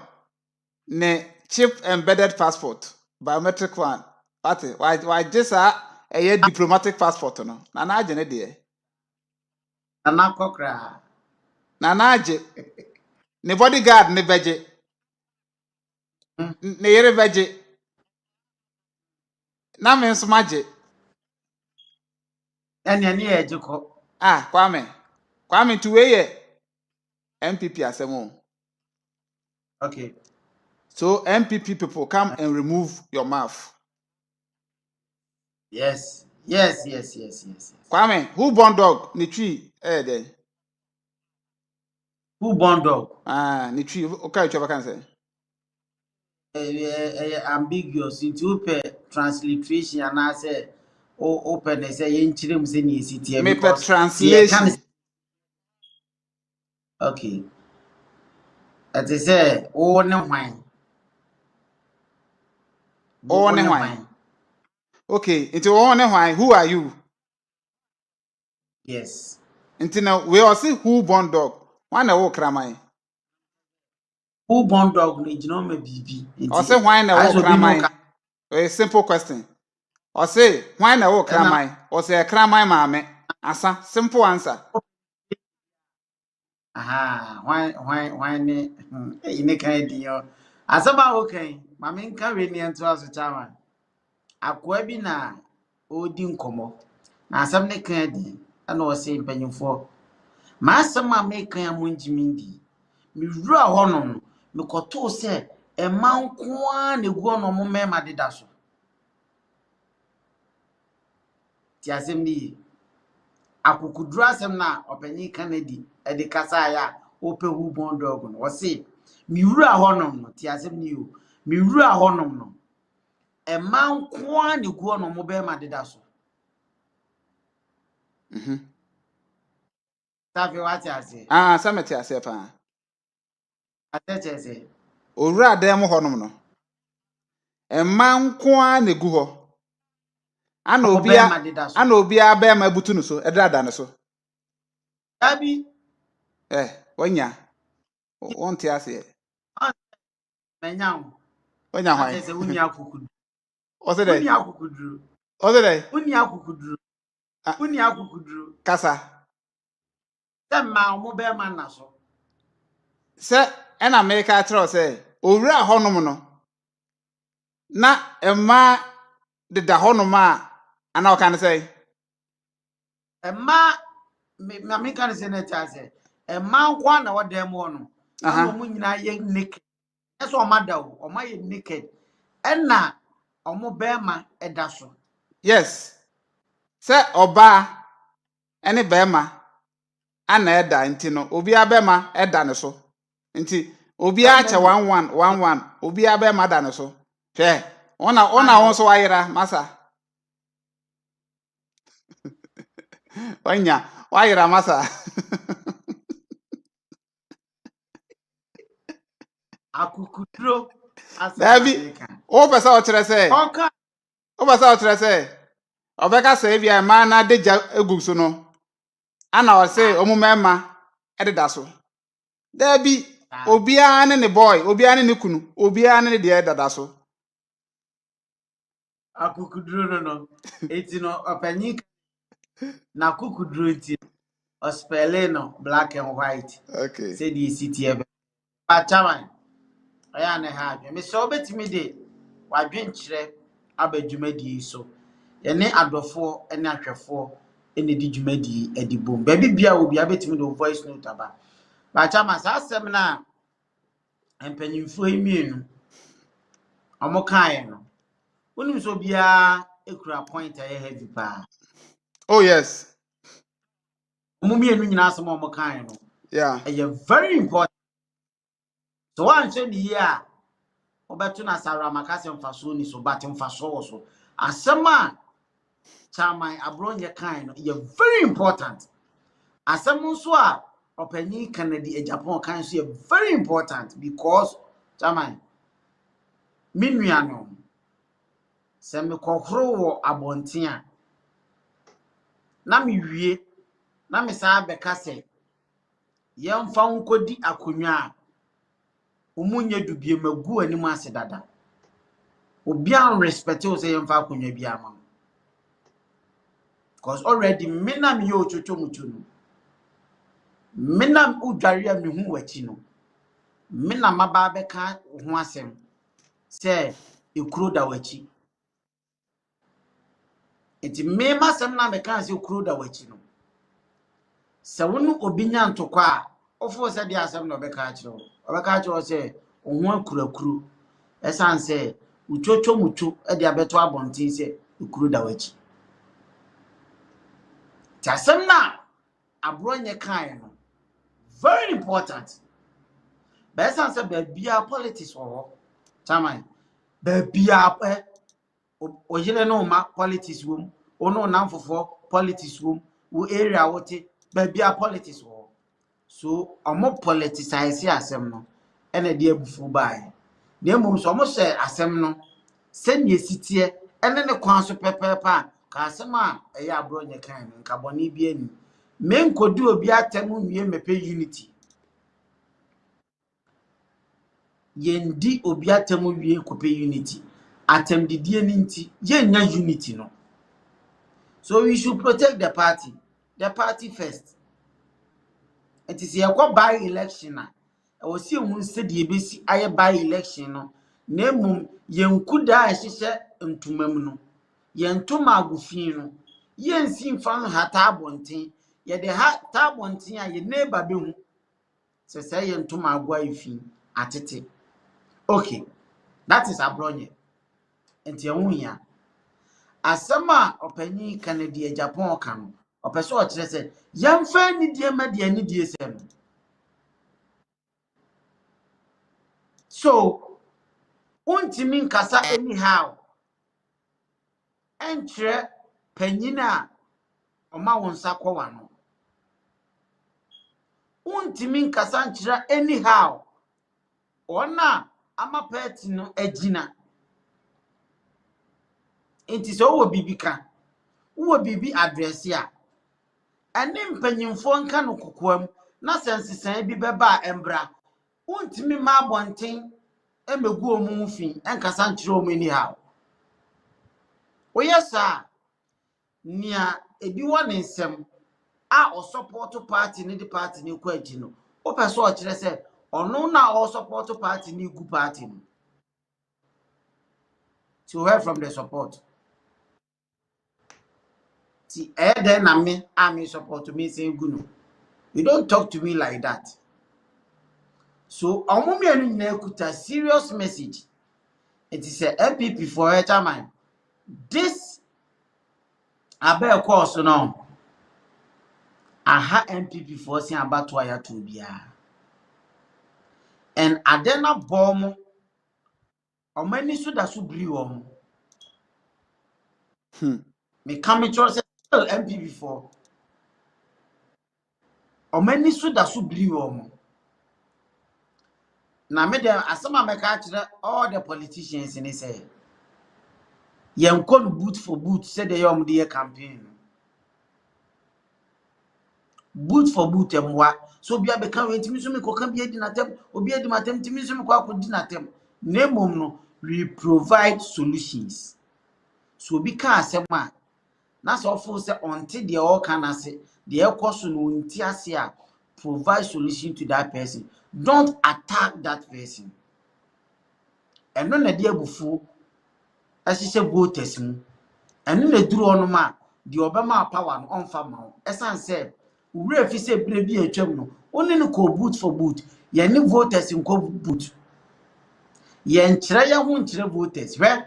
ne chip embedded passport, biometric one. Pati, waje sa diplomatic passport no. Nana aje ne de. Nana kokra. Nana aje. Ne bodyguard ne beje. Ne yere beje. Na me nso maje. Anya ne ejiko. Kwame tuweye MPP asemo. Okay. So MPP people come and remove your mouth. Yes. Kwame, who born dog? Ni tree then. Who born dog? Ni tree. Okay, you can say. Ambiguous into transliteration and I say open and say in chilling in city. Me per translation. Okay. As I say, oh no wine. Oh no wine. Okay, into oh no wine. Who are you? Yes. Into now we all see who born dog. One na wo kramai. Who born dog ni you know me bibi. Or say why na wo kramai. A simple question. Or say why na wo kramai. Or say kramai maame. Asa simple answer. Aha, why ne ine kan di yo. Asaba okay. Mama nka we ni ento aso chama. Akwa bi na odi nkomo. Na asam ne kan di. Ana o say mpanyimfo. Ma asam ma me kan amunjimindi. Mi wura hono me koto se e manko a na egu ono mo mema deda so. Ti asem ni akukudru asem na opanyi kanadi e de kasa ya ope hu bon dog no. O say mi wura hono no ti asem ni o. Mi wura hono no. E manko a na egu ono mo mema deda so. Tafi wati ase. Sameti ase pa. Atete se. Owura dem honom no. Emma nko a na egu ho. Ana obia be ma butu no so, edrada no so. Abi. Wanya. Wonte ase. Menyaw. Wanya hwan. Atete unya akukudu. Osede. Unya akukudu. Osede. Unya akukudu. Unya akukudu. Kasa. Ma mo be ma na so. Se ena America tro se owura honom no. Na emma de da honom a ana o kan say. Emma me kan say na cha say. Emma nkwa na wadam ho no. Ano mo nyina ye naked. Eso o madaw, o ma ye naked. Ena omo be ma eda so. Yes. Se oba ene be ma ana eda nti no obi abema eda ne so nti obi ache 1111 obi abema da ne so hwe ona won so wayira masa wanya wayira masa akukudro Dabi o pesa o kire se obeka se bia ma na deja egu so no ana o se omumema ededa so Dabi obia ne boy obia ne kunu obia ne de dada so akukuduro no eti no opanyi na akukuduro enti ospele no black and white Okay. say the city ebe pachaman aya na ha adwe me so betimi de wadwen kire abadwumadi so ye ne adofo ene ahwefo ene di dwumadi adibom ba bibia obi abetimi do voice note aba pachaman sa asem na empanyimfo emienu omokae no wonim so bia ekura point aye heavy pa Oh yes. omumienu nyina asem omokae no Yeah. very important so one say the year obeto na sara makase mfaso ni so bat mfaso so asema chairman abronye kan no very important asem nso a opanyi Canada Japan kan so very important because chairman minuano se me kokoro wo abonten a na me wie na me sa bekase yemfa nkodi akonwa a omunye dubie magu anim ase dada obi an respect o say yemfa akonwa bi ama because already menam ye ochocho muchu no menam udware a mehu wachi no menam aba beka ho asem say ekuro da wachi enti me masem na beka say ekuro da wachi no se wonu obinya ntokwa a ofo se dia asem no beka akiro say ohun akurakuru esan say uchocho muchu e dia beto abontin say ekuro da wachi tasem na abronye kan no very important but esan say bia politics wo chairman bia oyele no ma politics wom ono namfofo politics wom wo area wote bia politics wo so omo politicize asem no ene de abufu bae na emom so omo se asem no se ne sitie ene ne kwan so pepepa ka asem a eye abronye kan nka boni bi ani men kodi obi atem nwie mepe unity yendi obi atem wie kope unity atem didie ni nti yenya unity no so we should protect the party first. It is a by election na e wo si ehun se de ebesi aye by election no na emum yenkuda a hyehyɛ ntumam no yentuma agufin no yensi mfa no hata abonten ye de hata abonten a ye neighbor behu se yentuma agwa ifin atete. Okay, that is abronye enti ehun ya asema opanyi Canada Japan kan opeso o kire se yemfa ni die ma de ani die se no so untimi nkasa anyhow entre panyina oma wonsa kwawa no untimi nkasa nkyira anyhow ona ama party no agina enti so wo bibika wo bibi address ya ane mpanyimfo nka no kokoam na sensesan bi beba embra untimi ma abonten emegu omu fin enkasa nkyira omu anyhow oyesa nia ebi wone nsem a o support party ni the party ni kwa agi no o peso o kire se ono na o support party ni gu party no to hear from the support ti then na me am support me say gu no you don't talk to me like that so omumi anu nyina kuta serious message it is a MPP for a chairman this abel course no aha MPP for sin abato aya to bia and adena bom omani so da so bri wom me come to say MPP for omani so da so bri wom na me dem asema me ka kire all the politicians ni say yenkon boot for boot say the yom the campaign boot for boot emwa so bia be kan wentimi so me koka bia di natem obi adi matem timi so me kwa akodi natem na mom no we provide solutions so obi ka asɛm a na so ofo say onte de o ka na se de ekoso no nti ase a provide solution to that person. Don't attack that person. Eno na de abufu asise voters mu. Eno na duru ono ma de obema power no onfa ma wo. Esan say wure fi say bire bi atwam no oni no ko boot for boot. Ye ne voters nko boot. Ye nkyere ye ho nkyere voters. Hwe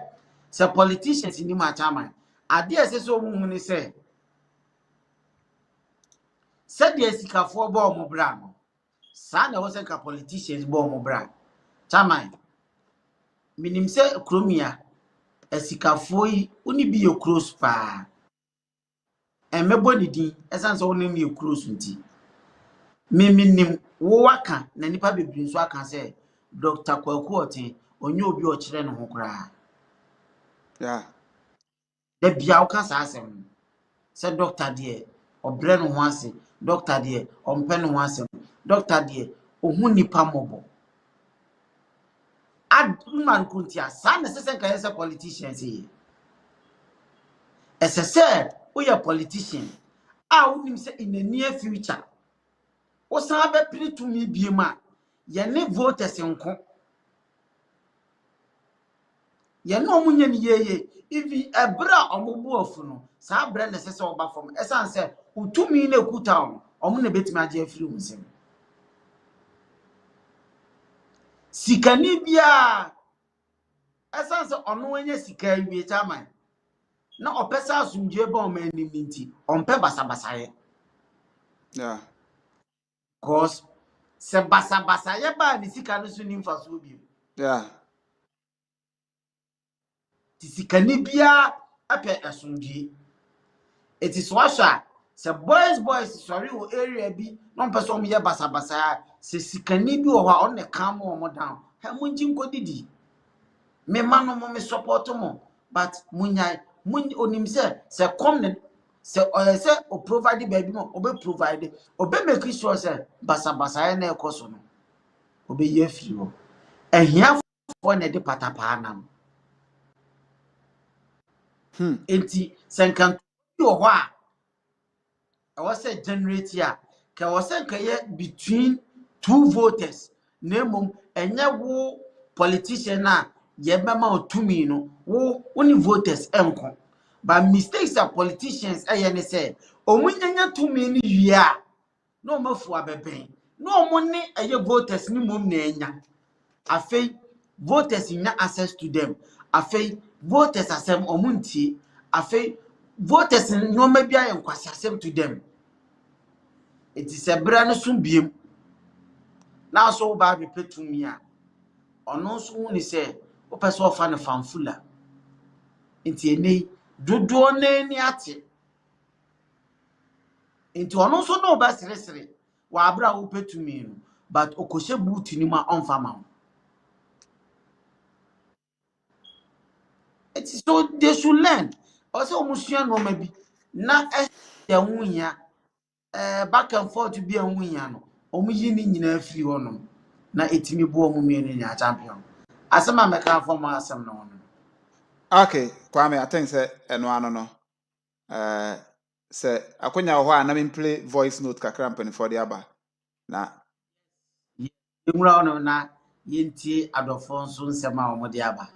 say politicians ni ma chairman. Ade asese omu ni say said the sikafo ba omo bra no. Sa na wo say ka politicians ba omo bra. Chairman minim se kromia asikafo yi oni bi ye close pa emebo ni din esan se oni mi ye close nti minim wo waka na nipa bebiri nso aka se Dr. Kwaku Oten onye obi o kire no ho kra Yeah. da bia wo ka sa asem se doctor de obre no ho ase doctor de ompe no ho ase doctor de ohun nipa mobo man kuntia sa na se kan say politicians yi esse we are politician unim say in the near future o san be piri to me biema ye ne voters nko ye no omunye ni yeye ivi ebra omubu ofu no sa bra na se oba fom esan say utumi na kuta on omu na betimi age afiri unsem sikani bia esan say ono anya sika wie chairman na opesa asumdwe ba o manim nti ompe basabasaye. Yeah. Cause se basabasaye ba ni sika no so ni mfaso bi. Yeah. Ti sika ni bia ape asumdwe. Eti so ahwa se boys sorry wo area bi no mpesa o ye basabasaya se sika ni bi wo ha on ne kam o mo down. Ha munji nkodidi. Me manu mo me support mo but munyai mun onim se come ne se o provide baby mo obe provide obe make sure se basa na ekoso no obe ye free wo ehia fo na de patapa nam enti senkan yo ho a o se generate ya ka o se nka ye between two voters na mum enya wo politician na ye bema otumi no wo oni voters enko but mistakes of politicians ne say omunyanya tumi ni wia no mafu abeben no omune voters ni mum na enya afei voters nya access to them afei voters asem omuntie afei voters no ma bia ye nkwasi asem to them it is a brand so biem na so ba be petumi a ono so hu ni say o pese ofa ne fanfula nti eni dodo na ni ate nti ono so no ba seresere wa abra wo petumi no but okoshe boot ni ma onfa ma it is so they should learn also omusua no ma bi na e hunya back and forth bi hunya no omuyi ni nyina afiri hono na etimi bo omumie ni champion asema meka for ma asem no no. Okay, Kwame, I think say eno ano no. Say akonya ho a na me play voice note kakra mpani for the aba. Na Yemura ono na yenti adofo nso nsema omode aba.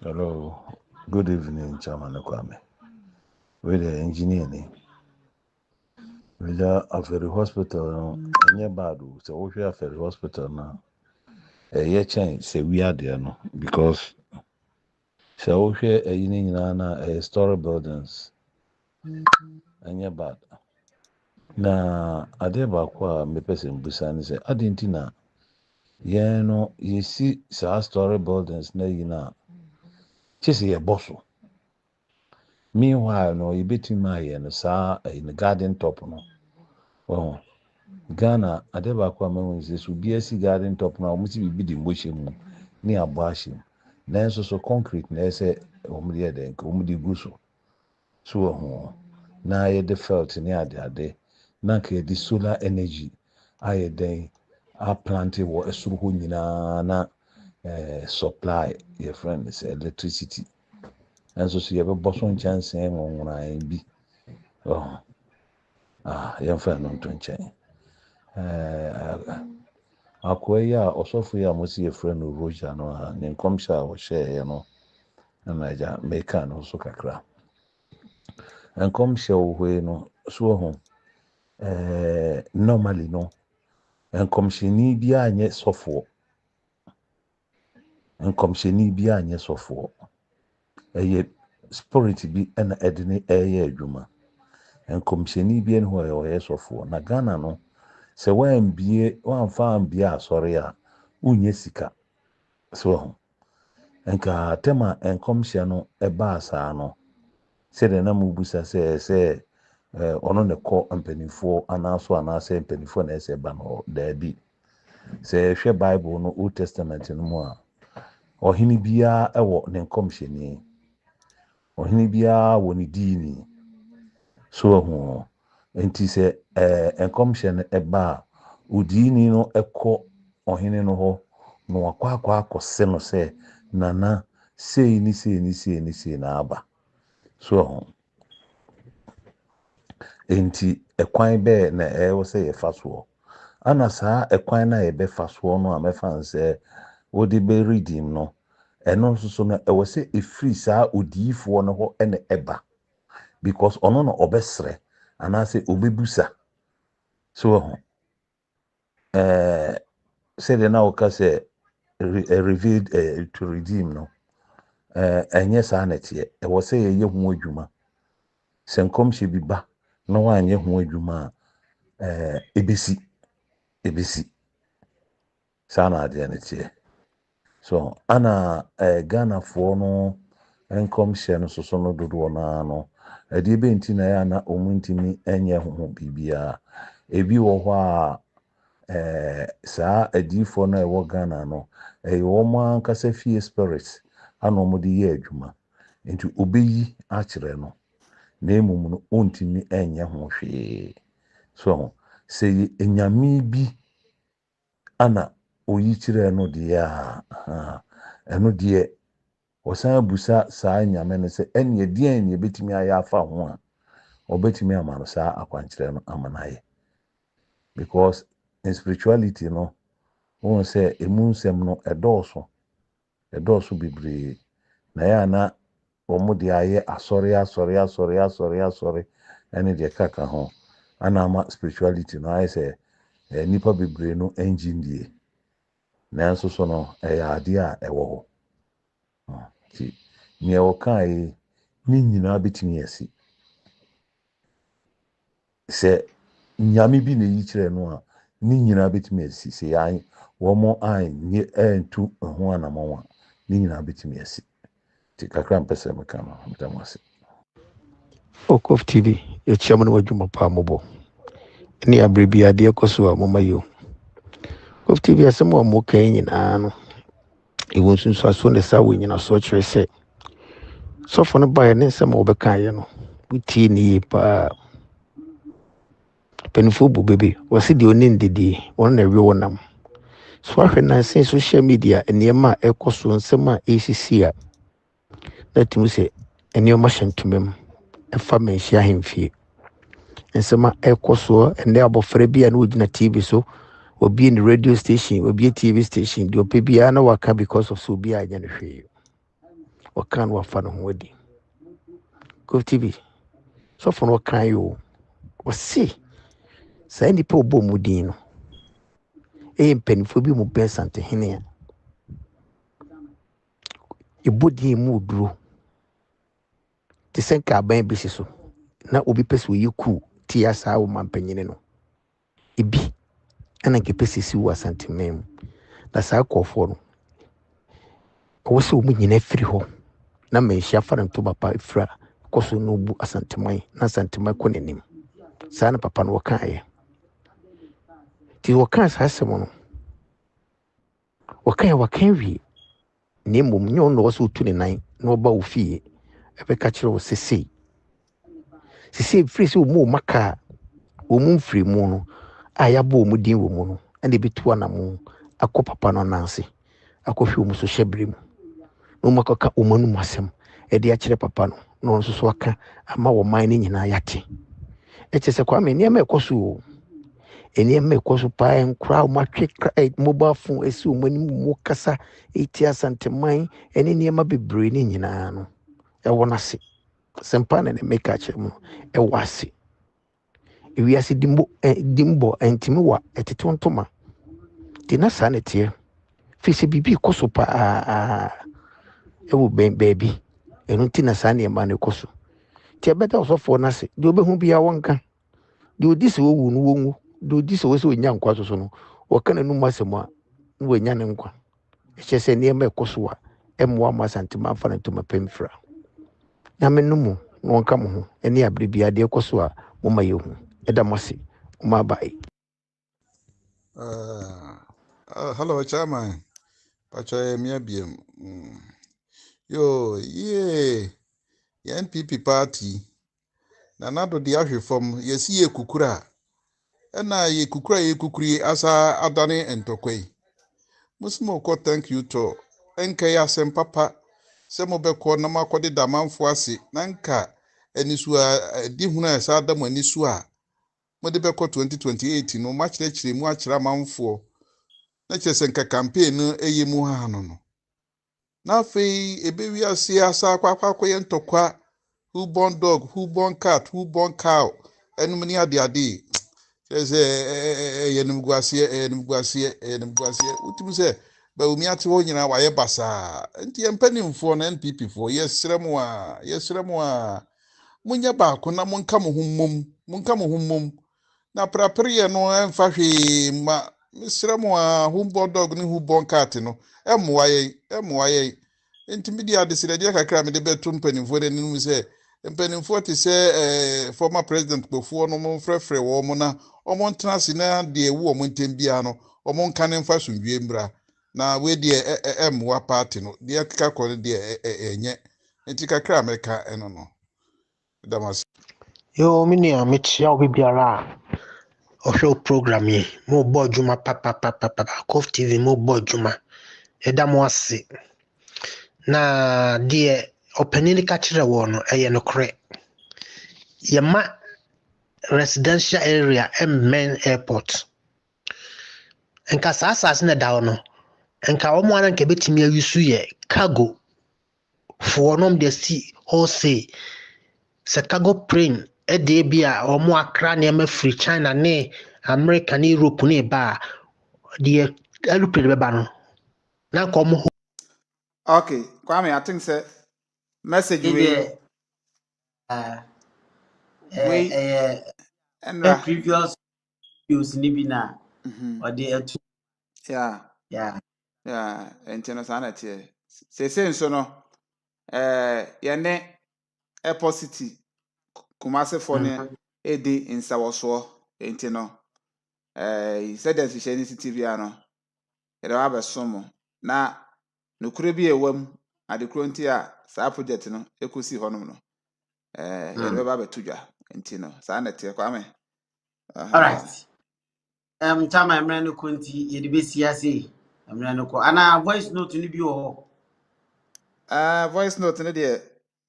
Hello, good evening, Chairman Kwame. We're the engineer. We're at Ferry Hospital. Any bad, so we are Ferry Hospital now. A change, say we are there no, because so we are a historic buildings. Any bad. Na adeba kwa me person busani say adentina. Yeah no, you see, so historic buildings na yina. Chisi a bosso. Meanwhile, no, you bet my and in the garden top no. Well, Ghana, Adeba Kwame says, will be a garden top now, must be the motion near Bashim. Then so concrete, and I say, Omedia then, Omedi Guso. So, now I had felt near the day. Nanke the solar energy, I had then, I planted what a suhunina supply, your friend is electricity. nso so yɛbɛbɔ so nkyɛnsee nwonworan bi yɛmfa no nto nkyɛn akoa yi a ɔsɔfo yi a mo si yɛfrɛ no Roger no a ne nkɔmhyɛ a wɔhyɛeɛ no na agya meka no so kakra nkɔmhyɛ wɔ hɔ yi no so wɔ ho normally no nkɔmhyɛni bi anyɛ sɔfoɔ ɛyɛ spirit bi ɛna ɛde ne ɛyɛ adwuma nkɔmhyɛni bi ɛne hɔ ɔyɛ sɔfoɔ na Ghana no sɛ wɔamfa ambie asɔre a wonyɛ sika so nka tema nkɔmhyɛ no ɛbaa saa no sɛdeɛ na mubusa sɛ ɔno ne kɔ mpanimfoɔ anaasɛ mpanimfoɔ na ɛsɛ ba no daabi sɛ hwɛ Bible no Old Testament no mu a ɔhene biara ɛwɔ ne nkɔmhyɛni ɔhene biara wɔ ne diini so ho enti sɛ nkɔmhyɛ no ɛba a odiini no ɛkɔ ɔhene no hɔ na wakɔ akɔse no sɛ nana sei ni na aba so ho enti ɛkwan bɛɛ na ɛwɔ sɛ yɛfa soɔ ana saa ɛkwan na yɛbɛfa soɔ no a mɛfa nsɛ wode bɛ redeem no ɛno nso so no ɛwɔ sɛ ɛfiri saa odiyifoɔ no hɔ ɛna ɛba because ɔno na ɔbɛsrɛ anaasɛ ɔbɛbusa so ho sɛdeɛ na wɔka sɛ revealed to redeem no ɛnyɛ saa nɛteɛ ɛwɔ sɛ yɛyɛ ho adwuma sɛ nkɔmhyɛ bi ba na wanyɛ ho adwuma a ɛbɛsi saa na adeɛ nɛteɛ so ana Ghanafoɔ no nkɔmhyɛ no soso no dodoɔ naa no ɛdeɛ bɛnti na yɛ na ɔmo ntimi ɛnyɛ ho biribiara ebi wɔ hɔ a saa adiifoɔ no ɛwɔ Ghana no ɛyɛ wɔn ankasa fie spirit ana wɔn de yɛ adwuma nti obeyi akyerɛ no na emom no ɔntimi ɛnyɛ ho hwee so sɛ enyame bi ana oyi kyerɛ no deɛ a ɛno deɛ ɔsan busa saa nyame no sɛ ɛne deɛ ne betimi ayɛ afa ho a ɔbɛtumi ama no saa akwankyerɛ no ama no ayɛ because in spirituality no wɔn sɛ emu nsɛm no ɛdɔɔso bebree na yɛ ana wɔn de ayɛ asɔre ɛne deɛ kaka ho ana ama spirituality no ayɛ sɛ nipa bebree no engine die nanso so no ɛyɛ adeɛ a ɛwɔ hɔ ti nea wɔka yi ne nyinaa betumi asi sɛ nyame bi na yi kyerɛ no a ne nyinaa betumi asi sɛ yɛn wɔn anyɛ ɛntu ho anamɔ a ne nyinaa betumi asi ti kakra mpɛsɛ meka no mtam ase Okof TV yɛkyia mo no wadwuma paa mobɔ ne abrebi adeɛ kɔ so a moma yo Okof TV asɛm a mo kan nyinaa no ɛwɔ nsunsu aso ne sa wɔ nyina so kyerɛ sɛ sɔfo no baeɛ ne nsɛm a wɔbɛka yɛ no wotie ne yie paa panifo bu bebe wɔsi deɛ oni ndidi wɔn na ɛwe wɔnam so ahwɛ nansen social media nneɛma a ɛkɔ so nsɛm a ɛsisi a na tumi sɛ nneɛma hyɛ ntoma mu ɛfa mɛnhyia ahemfie nsɛm a ɛkɔ so ɛnɛ abɔfra bi a na wɔgyina TV so obi in radio station obi TV station deɛ ɔpɛ biara na waka because of so obi a anya no hwee wɔka no wafa no ho adi Okof TV sɔfo no wɔka yi o wɔsi saa nipa obɔ mu din no ɛyɛ mpanimfoɔ bi mu bɛn santehene a ɛbɔ din mu duro te sɛ nka aban bi si so na obi pɛ sɛ ɔyɛ kuu tia saa wo mampanyini no ebi ɛna nkepɛ sɛ si wɔ asanteman mu na saa kɔɔfoɔ no ɔwɔ sɛ ɔmu nyina firi hɔ na manhyia fa no nto papa fira kɔ so no bu asanteman na asanteman kɔ n'anim saa na papa no wɔkaeɛ ti wɔka saa asɛm no wɔka wie na mmom nyɛ ɔno wɔsɛ ɔtu ne nan na ɔba wo fie ɛbɛka kyerɛ wo sesei firi sɛ ɔmu ɔmaka ɔmu mfiri mu no a yɛabɔ ɔmu din wɔ mu no ɛna ɛbɛtu anamo akɔ papa no nanse akɔhwɛ ɔmu so hyɛ berɛ mu na ɔmu akɔka ɔmu anum asɛm ɛde akyerɛ papa no na ɔno nso so aka ama wɔ man no nyinaa yɛate ɛkyɛ sɛ Kwame nneɛma ɛkɔ so o nneɛma ɛkɔ so paa nkora wɔatwe mobile phone ɛsi wɔn anim mu kasa ɛti asanteman ɛne nneɛma bebree ne nyinaa no ɛwɔ n'ase sɛmpa na ne meka kyerɛ mu no ɛwɔ ase ewiase dimbo ntimi wa ɛtete ntoma de na saa ne teɛ firi sɛ biribi kɔ so paa ɛwɔ baabi ɛno nti na saa nneɛma no kɔ so nti ɛbɛda ɔsɔfoɔ no ase deɛ ɔbɛhu biara wɔnka deɛ ɔdi sɛ wɔwu no wɔnwu deɛ ɔdi sɛ wɔ sɛ ɔnya nkwa so no wɔka n'anum asɛm a na wɔanya ne nkwa ɛkyɛ sɛ nneɛma ɛkɔ so a ɛmmoa mo asantema amfa no ntoma pam fira na meno mu na wɔnka mo ho ɛne abere biara deɛ ɛkɔ so a moma yɛhu ɛda mo ase moma abae. Hello, Chairman. Pacha Mia BM. Yo, yeah, NPP party. Nanado the Ash from Yesi Kukura. And I ye kukuri asa adane and tokwe. Musmo ko thank you to Enkaya sem papa. Semobeko namako de daman fuasi. Nanka enisua dihuna sada mwanisua. Modebeko 2028 no match lecture mu achira manfo. Na chese nka campaign no eye mu ha no na fe ebewi ase asa kwakwa ye ntokwa who born dog who born cat who born cow enum ni ade chese yenum guase utim se ba umi ate ho nyina waye basa enti empanimfo na NPP fo yesremu a munya ba ko na monka mo hummom na prapre no emfa hwe ma misremu a who born dog ni who born cat no emwaye intimidia adisiredia kakra me de betum panimfo de ninu se mpanimfo te se former president before no mo frefre wo mo na omo ntrase na de ewu omo ntembia no omo nka ne mfa sundwe mbra na we de emwa party no de kakọ de enye enti kakra America eno no damas yo mini amechia obibiara ohwe program yi mo bo juma papa Kof TV mo bo juma eda mo ase na die openini ka kire wo no eye no kre yema residential area main airport enka sasa na dawo no enka omo ana nke betimi awisu ye cargo for nom de si wholesale se cargo plane ede bia omo akra na ma free China ne America ne Europe ne ba de aeroplane beba no na ko mo. Okay, Kwame, I think say message we and previous use nibina or the yeah international say so no yene airport city Kumasi for ne edi insawoso enti no said that she city bia no e da ba somo na nokure bi ewam adekro nti a sa project no ekosi honom no yene ba betudwa enti no sa na tie Kwame. All right. Chama emre no konti ye de besi ase emre no ko ana voice note ni bi wo voice note ne de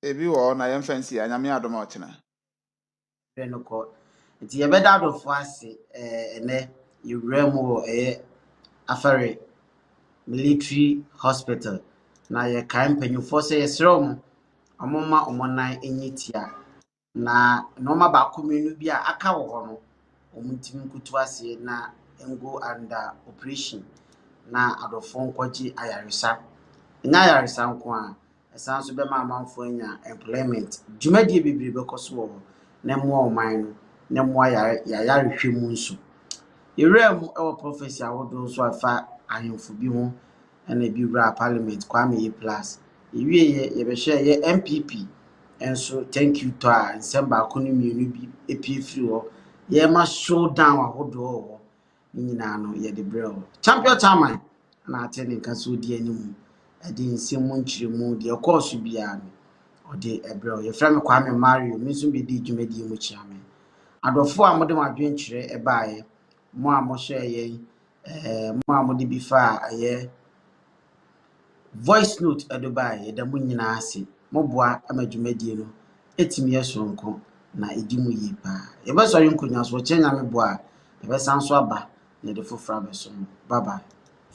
ebi wo na yem fancy anyame adom a ochena emre no ko nti ye beda do fo ase ene yewrem wo afare military hospital na ye kan panyufo se yesrom omoma omonan enyitia na no ba komenu bi a aka wo ho no omuntim kutu ase na ngo under operation na adofo nkwaji ayaresa nya ayaresa nko a esan so be ma amanfo anya employment dwumadie bebre bekoso wo na mo oman no na mo ayarehwe mu nso yewrem prophecy awodo so afa ahemfo bi ho na bi wura parliament Kwame plus ewie ye be hwe ye MPP enso thank you to a December ko ni mienu bi epifiri ho ye ma showdown ahodo ho nyina no ye de brel champion chairman na atene kan so di animu ade nsimu nchiremu de course bia no ode ebrel ye frame Kwame Mario minso be di dwumadi mu chiame adofo a mode madwenkyire ebaaye mo a mo hwe ye mo a mode bi fa ye voice note edobaaye da mu nyina ase moboa amadwumadie no etimi yesonko na edimu yi pa yebesori nkonya so che nyame boa yebesan so aba na de fofra beso bye bye.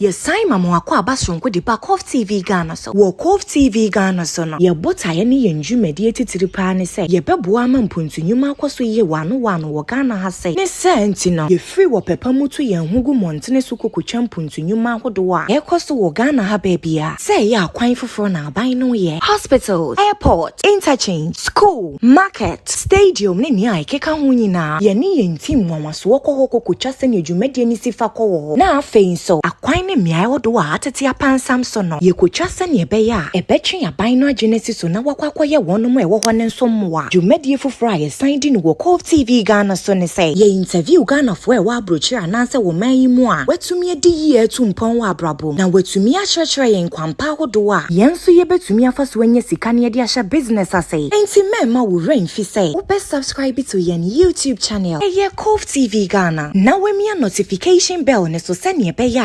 Yes, Simon Mwako Abasronko di Cove TV Ghana so. Wo Cove TV Ghana so no. Ye bota ye ni yenjumedi etitiri pa ne se. Ye beboa ma mpuntu nyuma kwaso ye wano wo Ghana ha se. Ne se enti no. Ye free wo pepa mutu ye hugu montene so kokotwa mpuntu nyuma hodo a. Ye kwaso wo Ghana ha bebia. Se ye akwan foforo na aban no ye. Hospitals, airport, interchange, school, market, stadium ne ni ai keka ho nyina. Ye ni yenti mwanwaso wo kokotwa se ne dwumadi ni sifa ko. Na afei so akwan ne miai wodo wa atete apansam so no ye kotwa se ne be ya ebetwe aban no agenesi so na wakwakoye wonom ewo ho ne nsomwa dwumadie foforo ye san di no wo Cove TV Ghana so ne say ye interview Ghana fo e wa abrochi ananse wo man yi mu a watumi adi yi etumpon wa abrabo na watumi akyerkyere ye nkwampa wodo a yenso ye betumi afaso anya sika ne de ahya business asay enti mema wo rain fi say wo be subscribe to ye YouTube channel ye Cove TV Ghana na we mi notification bell ne so se ne be ya